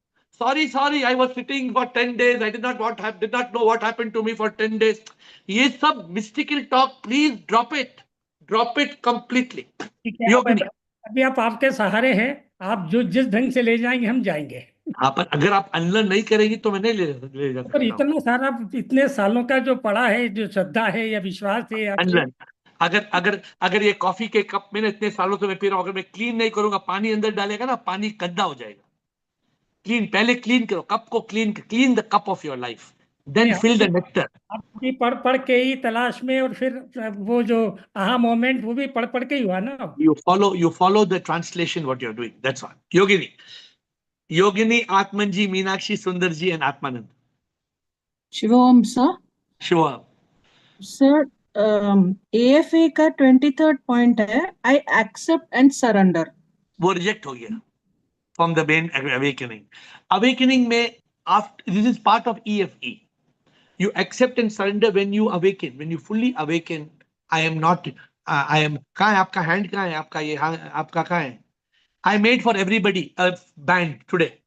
I was sitting for 10 days. I did not know what happened to me for 10 days. Yes, some mystical talk. Please drop it. Drop it completely. Yogini. अभी आप आपके सहारे हैं. आप जो जिस ढंग से ले जाएंगे हम जाएंगे. हाँ, पर अगर आप अनलर्न नहीं करेंगी तो मैं नहीं ले जा सकता. पर इतना सारा, इतने सालों का जो पड़ा है, जो श्रद्धा है या विश्वास है, अनलर्न. अगर ये कॉफी के कप में इतने सालों से मैं पी रहा हूं, अगर मैं क्लीन नहीं करूंगा, पानी अंदर डालेगा ना, पानी गंदा हो जाएगा. पहले क्लीन करो कप को. Clean the cup of your life, then fill the nectar. आपकी पढ़ के ही तलाश में, और फिर वो जो आहा मोमेंट, वो भी पढ़ के ही हुआ ना. You follow the translation what you're doing. That's all. Yogini, Atmanji, Meenakshi, Sundarji, and Atmanand. Shivam sir. Shiva. Sir, AFA का 23rd पॉइंट है, I accept and surrender. वो रिजेक्ट हो गया from the main awakening. Awakening में this is part of EFE. You accept and surrender when you awaken. When you fully awaken, I am not. I am. कहाँ है आपका hand? कहाँ है आपका ये? आपका कहाँ है? I made for everybody a band today.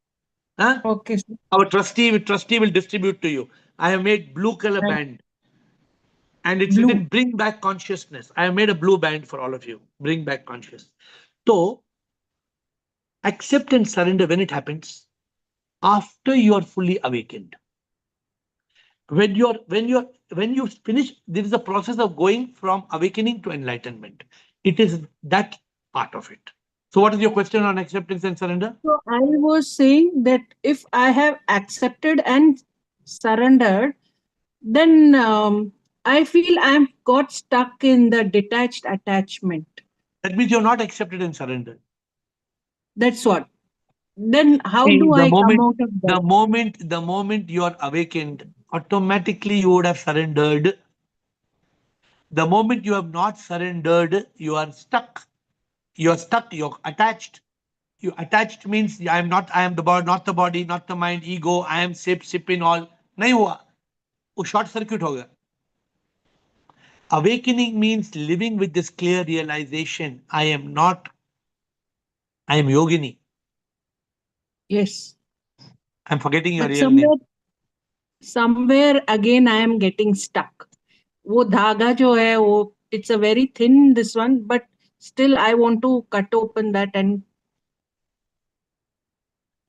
Huh? Okay, sir. Our trustee will distribute to you. I have made blue color band, and it's written "Bring back consciousness." I have made a blue band for all of you. Bring back consciousness. So, accept and surrender when it happens after you are fully awakened. When you finish, there is a process of going from awakening to enlightenment. It is that part of it. So what is your question on acceptance and surrender? So I was saying that if I have accepted and surrendered, then I feel I'm got stuck in the detached attachment. That means you're not accepted and surrendered. That's what. Then how do I come out of that? The moment you are awakened, automatically you would have surrendered. The moment you have not surrendered, you are stuck. You're stuck, you're attached. You attached means I am the body, not the body, not the mind, ego, I am sip in all. नहीं हुआ. वो short circuit हो गया. Awakening means living with this clear realization. I am Yogini. Yes. I'm forgetting your real name. somewhere again I am getting stuck. वो धागा जो है वो it's a very thin this one, but still I want to cut open that and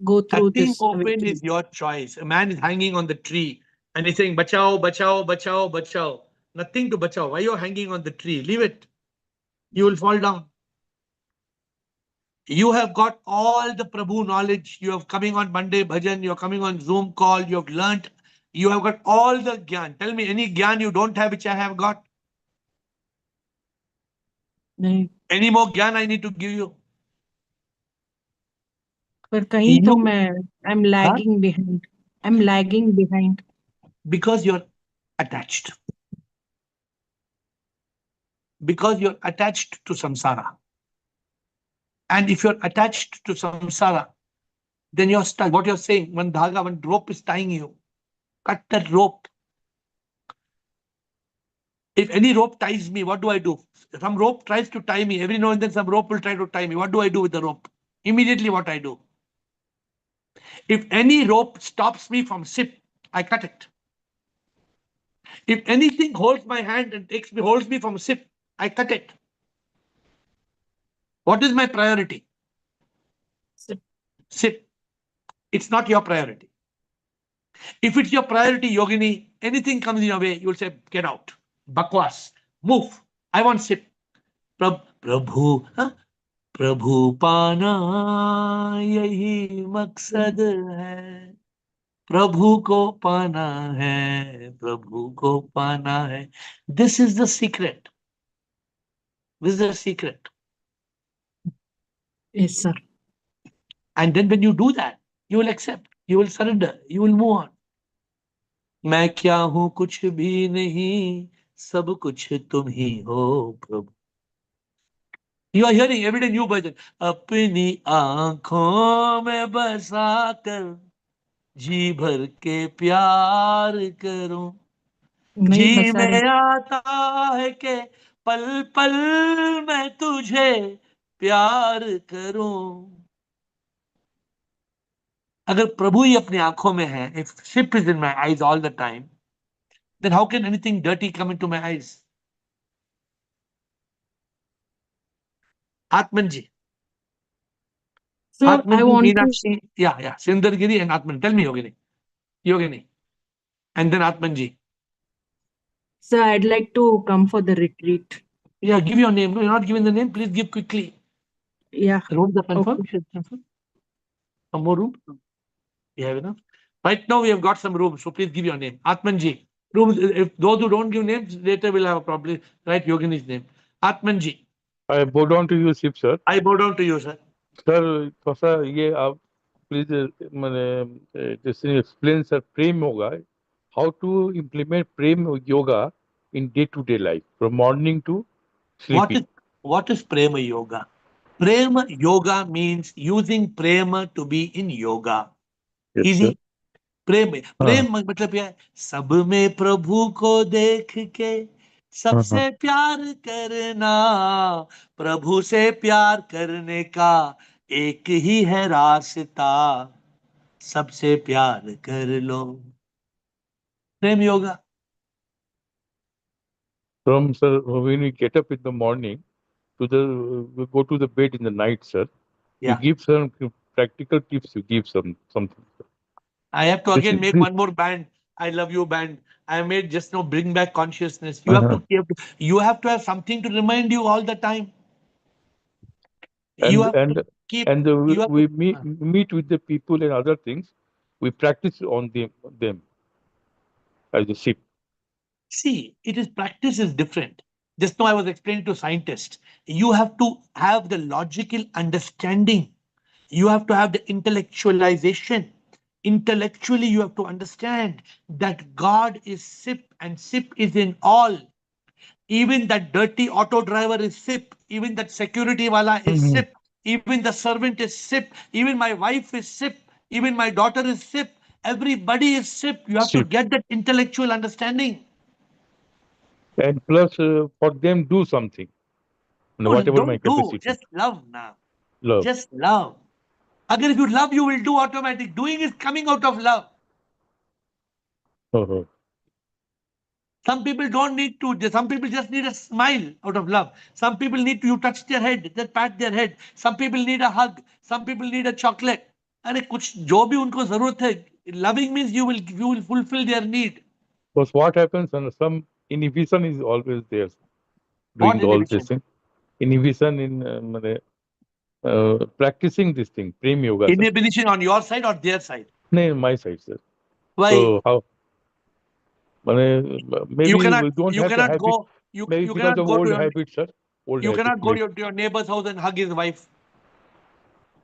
go through Cutting this open awakening. is your choice. A man is hanging on the tree and he's saying, Bachao, bachao, bachao, bachao. Nothing to bachao. Why you're hanging on the tree? Leave it. You will fall down. You have got all the Prabhu knowledge. You have coming on Monday bhajan. You're coming on Zoom call. You have learnt. You have got all the gyan. Tell me any gyan you don't have which I have got. नहीं, Any more gyan I need to give you? पर कहीं तो You, मैं I'm huh? lagging behind. I'm lagging behind. Because you're attached. Because you're attached to samsara. And if you're attached to samsara, then you're stuck. What you're saying, one dhaga, one rope is tying you. Cut that rope. If any rope ties me, what do I do? Some rope tries to tie me. Every now and then some rope will try to tie me. What do I do with the rope? Immediately what I do. If any rope stops me from sip, I cut it. If anything holds my hand and holds me from sip, I cut it. What is my priority? Sip. Sip. It's not your priority. If it's your priority, Yogini, anything comes in your way, you'll say, get out. Bakwas. Move. I want sip. Prabhu, huh? प्रभु पाना यही मकसद है प्रभु को पाना है प्रभु को पाना है this is the secret. This is the secret. Yes, sir. And then when you do that, you will accept, you will surrender, you will move on. मैं क्या हूं कुछ भी नहीं सब कुछ तुम ही हो प्रभु. You are hearing every day new version. अपनी आंखों में बसा कर जी भर के प्यार करूं नहीं जी बसा रहे. में आता है के पल पल मैं तुझे प्यार करूं. अगर प्रभु ही अपनी आंखों में है, if ship is in my eyes all the time, then how can anything dirty come into my eyes? Atman ji. Sir, Atman I ji, want to, Meenakshi, yeah, Sindargiri and Atman. Tell me, Yogini. And then Atman ji. sir, I'd like to come for the retreat. Yeah, give your name. No, you're not giving the name. Please give quickly. Yeah. Rooms are confirmed. Okay. Some more room? We have enough. Right now we have got some rooms, so please give your name. Atmanji. Rooms. If those who don't give names, later we'll have a problem. Write Yogini's name. Atmanji. I bow down to you, Shiv sir. I bow down to you, sir. Sir, थोड़ा सा ये आप please मैंने जैसे explain sir Prem yoga, how to implement Prem yoga in day-to-day life from morning to sleeping. What is prema yoga? Prema yoga means using prema to be in yoga. Yes, Easy. sir. प्रेम मतलब क्या है? सब में प्रभु को देख के सबसे प्यार करना. प्रभु से प्यार करने का एक ही है रास्ता. सबसे प्यार कर लो. प्रेम yoga. From sir, when we get up in the morning to we go to the bed in the night, sir. Yeah. You give some practical tips. You give something. I have to again make one more band. I love you band. I made just now bring back consciousness. You have to have something to remind you all the time. You have to keep. We meet with the people and other things. We practice on them as a ship. See, practice is different. Just now I was explaining to scientists. You have to have the logical understanding. You have to have the intellectualization. Intellectually, you have to understand that God is SIP and SIP is in all. Even that dirty auto driver is SIP. Even that security wala is SIP. Even the servant is SIP. Even my wife is SIP. Even my daughter is SIP. Everybody is SIP. You have to get that intellectual understanding. And plus, for them, do something. Whatever my capacity. Just love now. Love. Just love. Again, if you love, you will do automatic. Doing is coming out of love. Oh, Some people don't need to. Some people just need a smile out of love. Some people need to you touch their head, just pat their head. Some people need a hug. Some people need a chocolate. अरे कुछ जो भी उनको जरूरत है, loving means you will fulfill their need. because what happens and some inhibition is always there What doing all inhibition? this thing. Inhibition in practicing this thing, prem yoga. Sir. Inhibition on your side or their side? No, my side, sir. Why? So how? Maybe you cannot we don't you have the cannot habit. go you Maybe you because cannot of go to old your habits, sir. Old you habit. cannot go to your neighbor's house and hug his wife.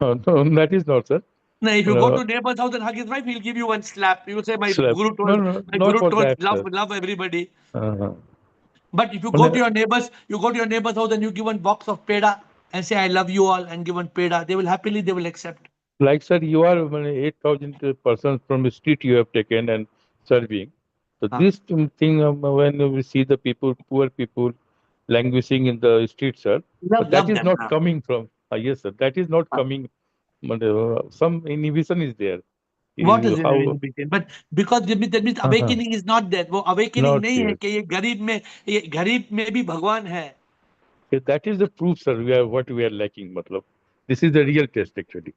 No, that is not, sir. No, if you go to neighbor's house and hug his wife, he'll give you one slap. You say, my Slap. guru No, told, no, my not guru for told that, love, sir. love everybody. Uh-huh. But if you go to your neighbors, you go to your neighbor's house and you give one box of peda and say, I love you all, and give one peda, they will accept. Like, sir, you are 8,000 persons from the street you have taken and serving. So this thing, when we see the people, poor people, languishing in the street, sir, but that Love is them. not coming from. Yes, sir, that is not coming. Some inhibition is there. What is How inhibition? But because that means awakening is not there. वो awakening not नहीं है there. कि ये गरीब में भी भगवान है. That is the proof, sir. What we are lacking. मतलब, this is the real test actually.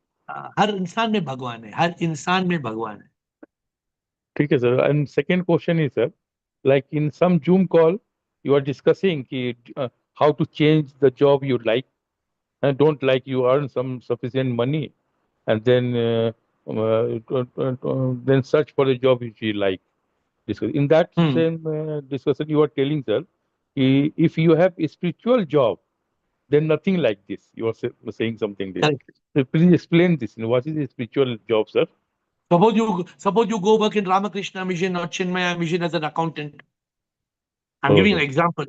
हर इंसान में भगवान है. हर इंसान में भगवान है. ठीक है, sir. And second question is, sir, like in some Zoom call, you are discussing how to change the job you like and don't like. You earn some sufficient money, and then search for a job which you like. In that same discussion, you are telling, sir, if you have a spiritual job, then nothing like this. You are saying something there. Correct. So please explain this. What is a spiritual job, sir? Suppose you go work in Ramakrishna Mission or Chinmaya Mission as an accountant. I'm giving an example.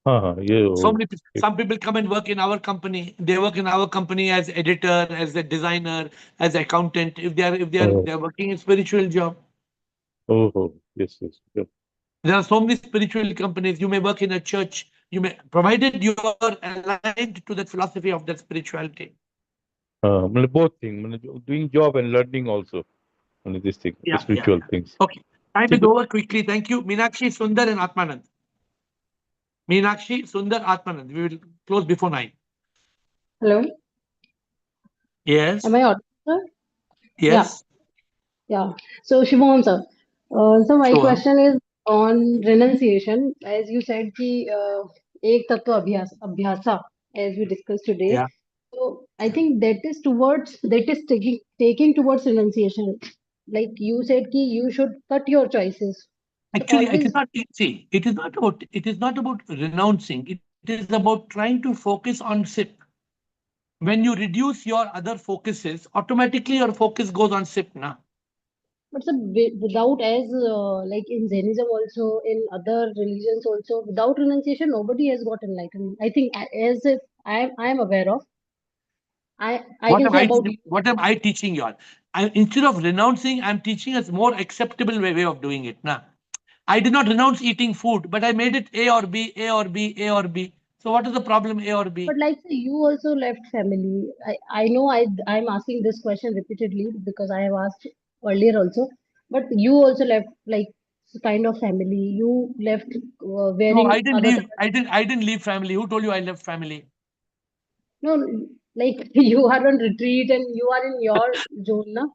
Some people come and work in our company. They work in our company as editor, as a designer, as accountant. If they're working in spiritual job. Yes. There are so many spiritual companies. You may work in a church. You may, provided you are aligned to the philosophy of that spirituality. Both things, doing job and learning also. This thing, spiritual things. Okay. Time is over quickly. Thank you. Meenakshi, Sundar, and Atmanand. Meenakshi, Sundar, Atmanand. We will close before 9. Hello. Yes. Am I audible, sir? Yes. Yeah. So Shivam, sir. So my Sure. question is on renunciation. As you said, कि एक तत्व अभ्यासा, as we discussed today. Yeah. So I think that is taking towards renunciation. Like you said, कि you should cut your choices. Actually, Always. it is not easy. It is not about renouncing. It is about trying to focus on SIP. When you reduce your other focuses, automatically your focus goes on SIP now. But sir, without, as like in Jainism also, in other religions also, without renunciation, nobody has got enlightenment. I think, as if I am aware of, I can say about you. What am I teaching you all? Instead of renouncing, I'm teaching us more acceptable way of doing it. Now, I did not renounce eating food, but I made it A or B, A or B, A or B. So what is the problem, A or B? But like say, you also left family. I know I'm asking this question repeatedly because I have asked earlier also. But you also left like kind of family. You left No, wearing I didn't other. leave. I didn't leave family. Who told you I left family? No, like you are on retreat and you are in your zone, na?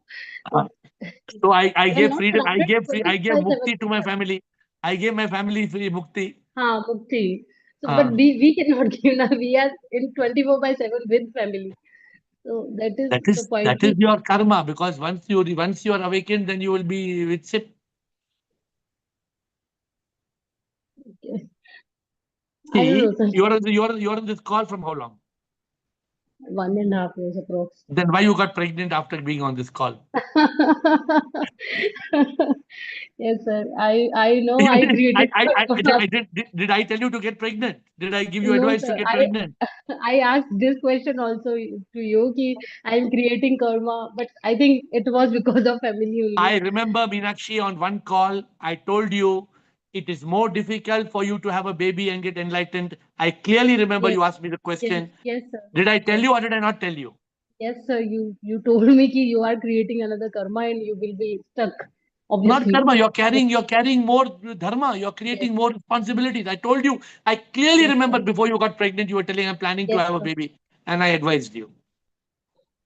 So I You are gave not freedom. I surrounded gave 24/7 mukti to my with them. family. I gave my family free mukti. Mukti. So, but we cannot give now. We are in 24/7 with family. So that is the point. That is your karma, because once you are awakened, then you will be with SIP. Okay. See, I don't know, sir. you are on this call from how long? 1.5 years approx. Then why you got pregnant after being on this call? Yes, sir. I know I created. Did I tell you to get pregnant? Did I give you No, advice to sir. get pregnant? I asked this question also to you कि I'm creating karma, but I think it was because of family only. I remember, Meenakshi, on one call, I told you it is more difficult for you to have a baby and get enlightened. I clearly remember you asked me the question. Yes, sir. Did I tell you or did I not tell you? Yes, sir. You told me कि you are creating another karma and you will be stuck. obviously. Not karma, you're carrying more dharma, you're creating more responsibilities. I told you, I clearly Yes, remember sir. before you got pregnant, you were telling I'm planning to Yes, have a sir. baby, and I advised you.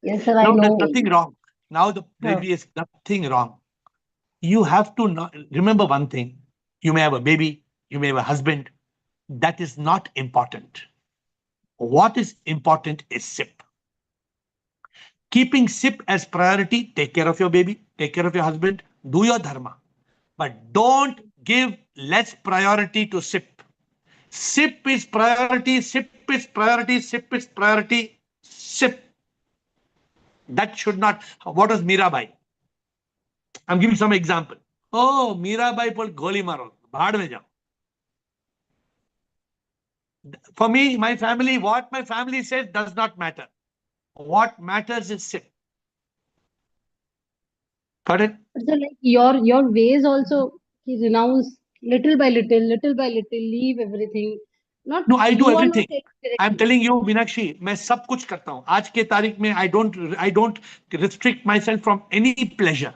Yes, sir, I Now there's know. nothing wrong. Now the baby is nothing wrong. You have to not, remember one thing. You may have a baby, you may have a husband. That is not important. What is important is SIP. Keeping SIP as priority, take care of your baby, take care of your husband, do your dharma. But don't give less priority to SIP. SIP is priority, SIP is priority, SIP is priority, SIP. That should not. What was Mirabai? I'm giving some example. Oh, Mirabai पर गोली मारो, भाड़ में जाओ. For me, my family, what my family says does not matter. What matters is SIP. Got it? But sir, like your ways also, he renounce little by little, leave everything. Not No, I do you are not everything. telling I'm directly. telling you, Meenakshi, मैं सब कुछ करता हूँ. आज के तारीख में I don't restrict myself from any pleasure.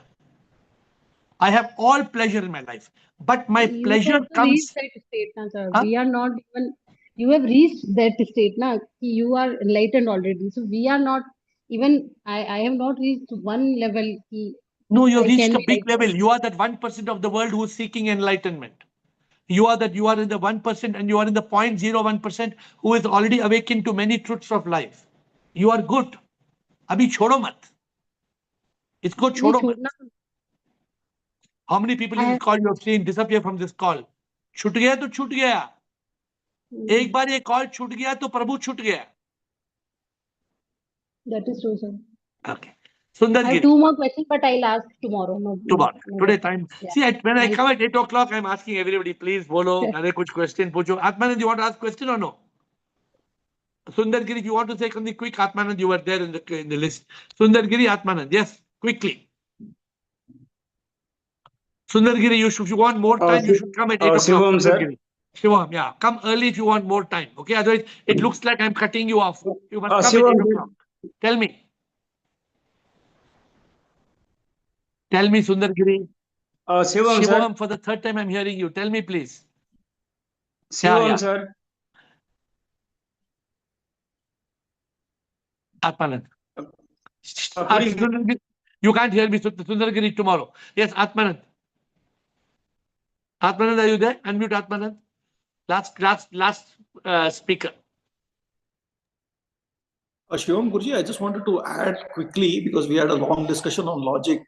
I have all pleasure in my life, but my You pleasure also comes. reached that state, na, sir. Huh? We are not even. You have reached that state, na. Ki you are enlightened already. So we are not even. I have not reached one level. Ki No, you I reached can a be big like level. that. You are that 1% of the world who is seeking enlightenment. You are in the 1% and you are in the 0.01% who is already awakened to many truths of life. You are good. Abhi छोड़ो मत. इसको नहीं छोड़ो मत. छोड़ना. How many people I in this have. call you have seen disappear from this call? छूट गया तो छूट गया. एक बार ये कॉल छूट गया तो प्रभु छूट गया. That is true, sir. Okay. Sundar I have Giri. 2 more questions, but I'll ask tomorrow. No, Tomorrow. no Today worries. time. Yeah. See, when I Thank come at 8 o'clock, I'm asking everybody, please bolo, अरे कुछ question पूछो. Atmanand, you want to ask question or no? Sundar Giri, if you want to say something quick, Atmanand, you were there in the list. Sundar Giri, Atmanand, yes, quickly. Sundar Giri, if you want more time, you should come at 8 o'clock. Shivam, Sundar sir. Giri. Shivam, yeah, come early if you want more time. Okay, otherwise it looks like I'm cutting you off. You must come at 8 Shivam, o'clock. Tell me. Tell me, Sundar Giri. Shivam, sir. Shivam, for the third time I'm hearing you. Tell me, please. Shivam, Yeah. sir. Atmanand. Could you You can't hear me, Sundar Giri, tomorrow. Yes, Atmanand. Atmanand, are you there? Unmute Atmanand. Last speaker. Shivam Guruji, I just wanted to add quickly because we had a long discussion on logic.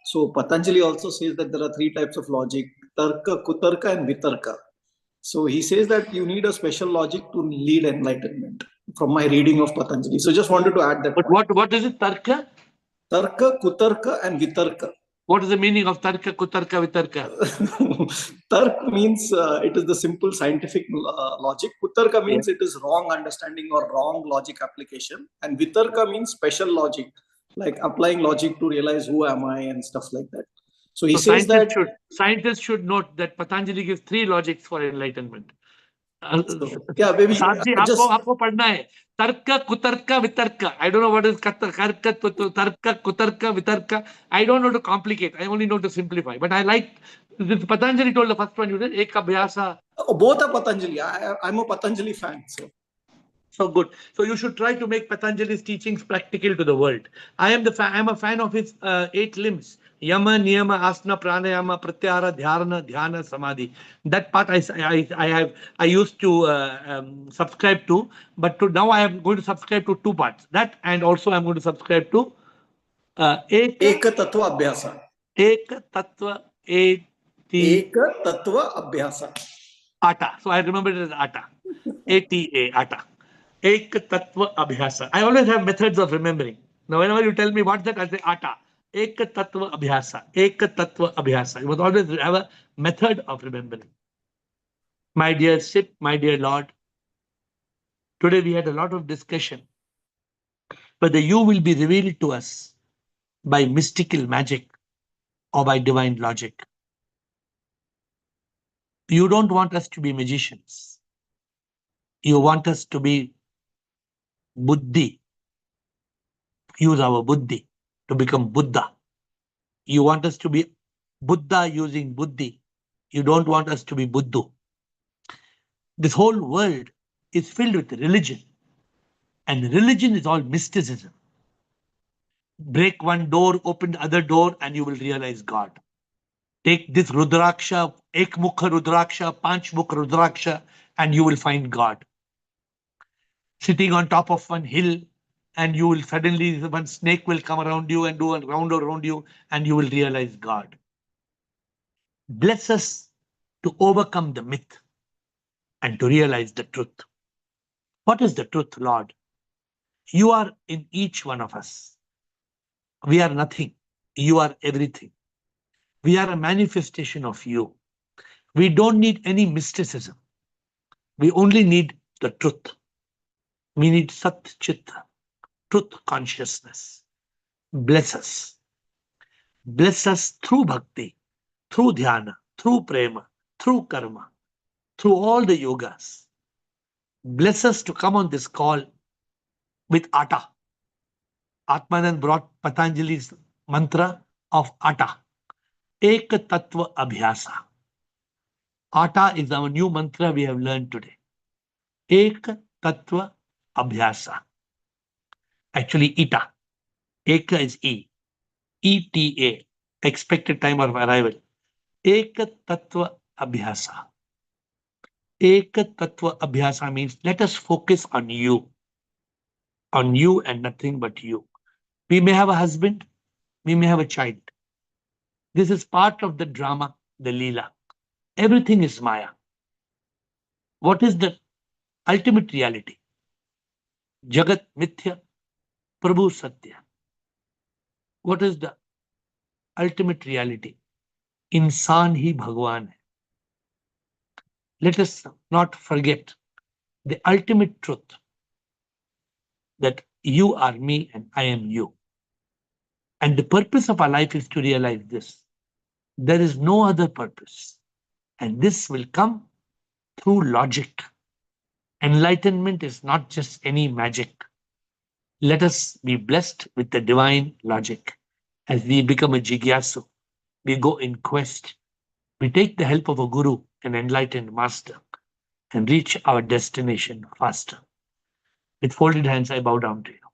So Patanjali also says that there are 3 types of logic: Tarka, Kutarka, and Vitarka. So he says that you need a special logic to lead enlightenment from my reading of Patanjali. So just wanted to add that But point. what is it? Tarka? Tarka, Kutarka, and Vitarka. What is the meaning of Tarka, Kutarka, Vitarka? Tark means it is the simple scientific logic. Kutarka means Yeah. it is wrong understanding or wrong logic application. And Vitarka means special logic, like applying logic to realize who am I and stuff like that. So he So says that. scientists should note that Patanjali gives 3 logics for enlightenment. Yeah, maybe साथी just. आपको पढ़ना है तर्क कुतर्क वितर्क. I don't know what is tarka kutarka vitarka. I don't know to complicate. I only know to simplify. But I like this. Patanjali told the first one you did ek abhyasa. Both are Patanjali. I'm a Patanjali fan. So good. So you should try to make Patanjali's teachings practical to the world. I'm a fan of his 8 limbs. Yama, Niyama, Asana, Pranayama, Pratyahara, Dhyana, Samadhi. That part I used to subscribe to, but now I am going to subscribe to 2 parts. That and also I'm going to subscribe to Eka Tattva Abhyasa. Ek Tattva Eka Tattva Abhyasa. Ata. So I remember it as Ata. ATA, Ata. Ek Tattva Abhyasa. I always have methods of remembering. Now, whenever you tell me what's that, I say Ata. Ek Tattva Abhyasa. Ek Tattva Abhyasa. You must always have a method of remembering. My dear Sip, my dear Lord, today we had a lot of discussion whether you will be revealed to us by mystical magic or by divine logic. You don't want us to be magicians. You want us to be buddhi. Use our buddhi to become Buddha. You want us to be Buddha using buddhi. You don't want us to be Buddhu. This whole world is filled with religion, and religion is all mysticism. Break one door, open the other door, and you will realize God. Take this Rudraksha, Ekmukha Rudraksha, Panchmukha Rudraksha, and you will find God. Sitting on top of one hill, and you will suddenly, one snake will come around you and do a round around you, and you will realize God. Bless us to overcome the myth and to realize the truth. What is the truth, Lord? You are in each one of us. We are nothing. You are everything. We are a manifestation of you. We don't need any mysticism. We only need the truth. We need Sat Chitta, truth consciousness. Bless us. Bless us through bhakti, through dhyana, through prema, through karma, through all the yogas. Bless us to come on this call with Atta. Atmanand brought Patanjali's mantra of Atta. Ek Tattva Abhyasa. Atta is our new mantra we have learned today. Ek Tattva Abhyasa. Actually, Ita. Eka is E. ETA. Expected time of arrival. Ek Tattva Abhyasa. Ek Tattva Abhyasa means let us focus on you. On you and nothing but you. We may have a husband. We may have a child. This is part of the drama, the Leela. Everything is Maya. What is the ultimate reality? Jagat Mithya, Prabhu Satya. What is the ultimate reality? Insan hi Bhagwan hai. Let us not forget the ultimate truth that you are me and I am you. And the purpose of our life is to realize this. There is no other purpose. And this will come through logic. Enlightenment is not just any magic. Let us be blessed with the divine logic. As we become a jigyasu, we go in quest. We take the help of a guru, an enlightened master, and reach our destination faster. With folded hands, I bow down to you.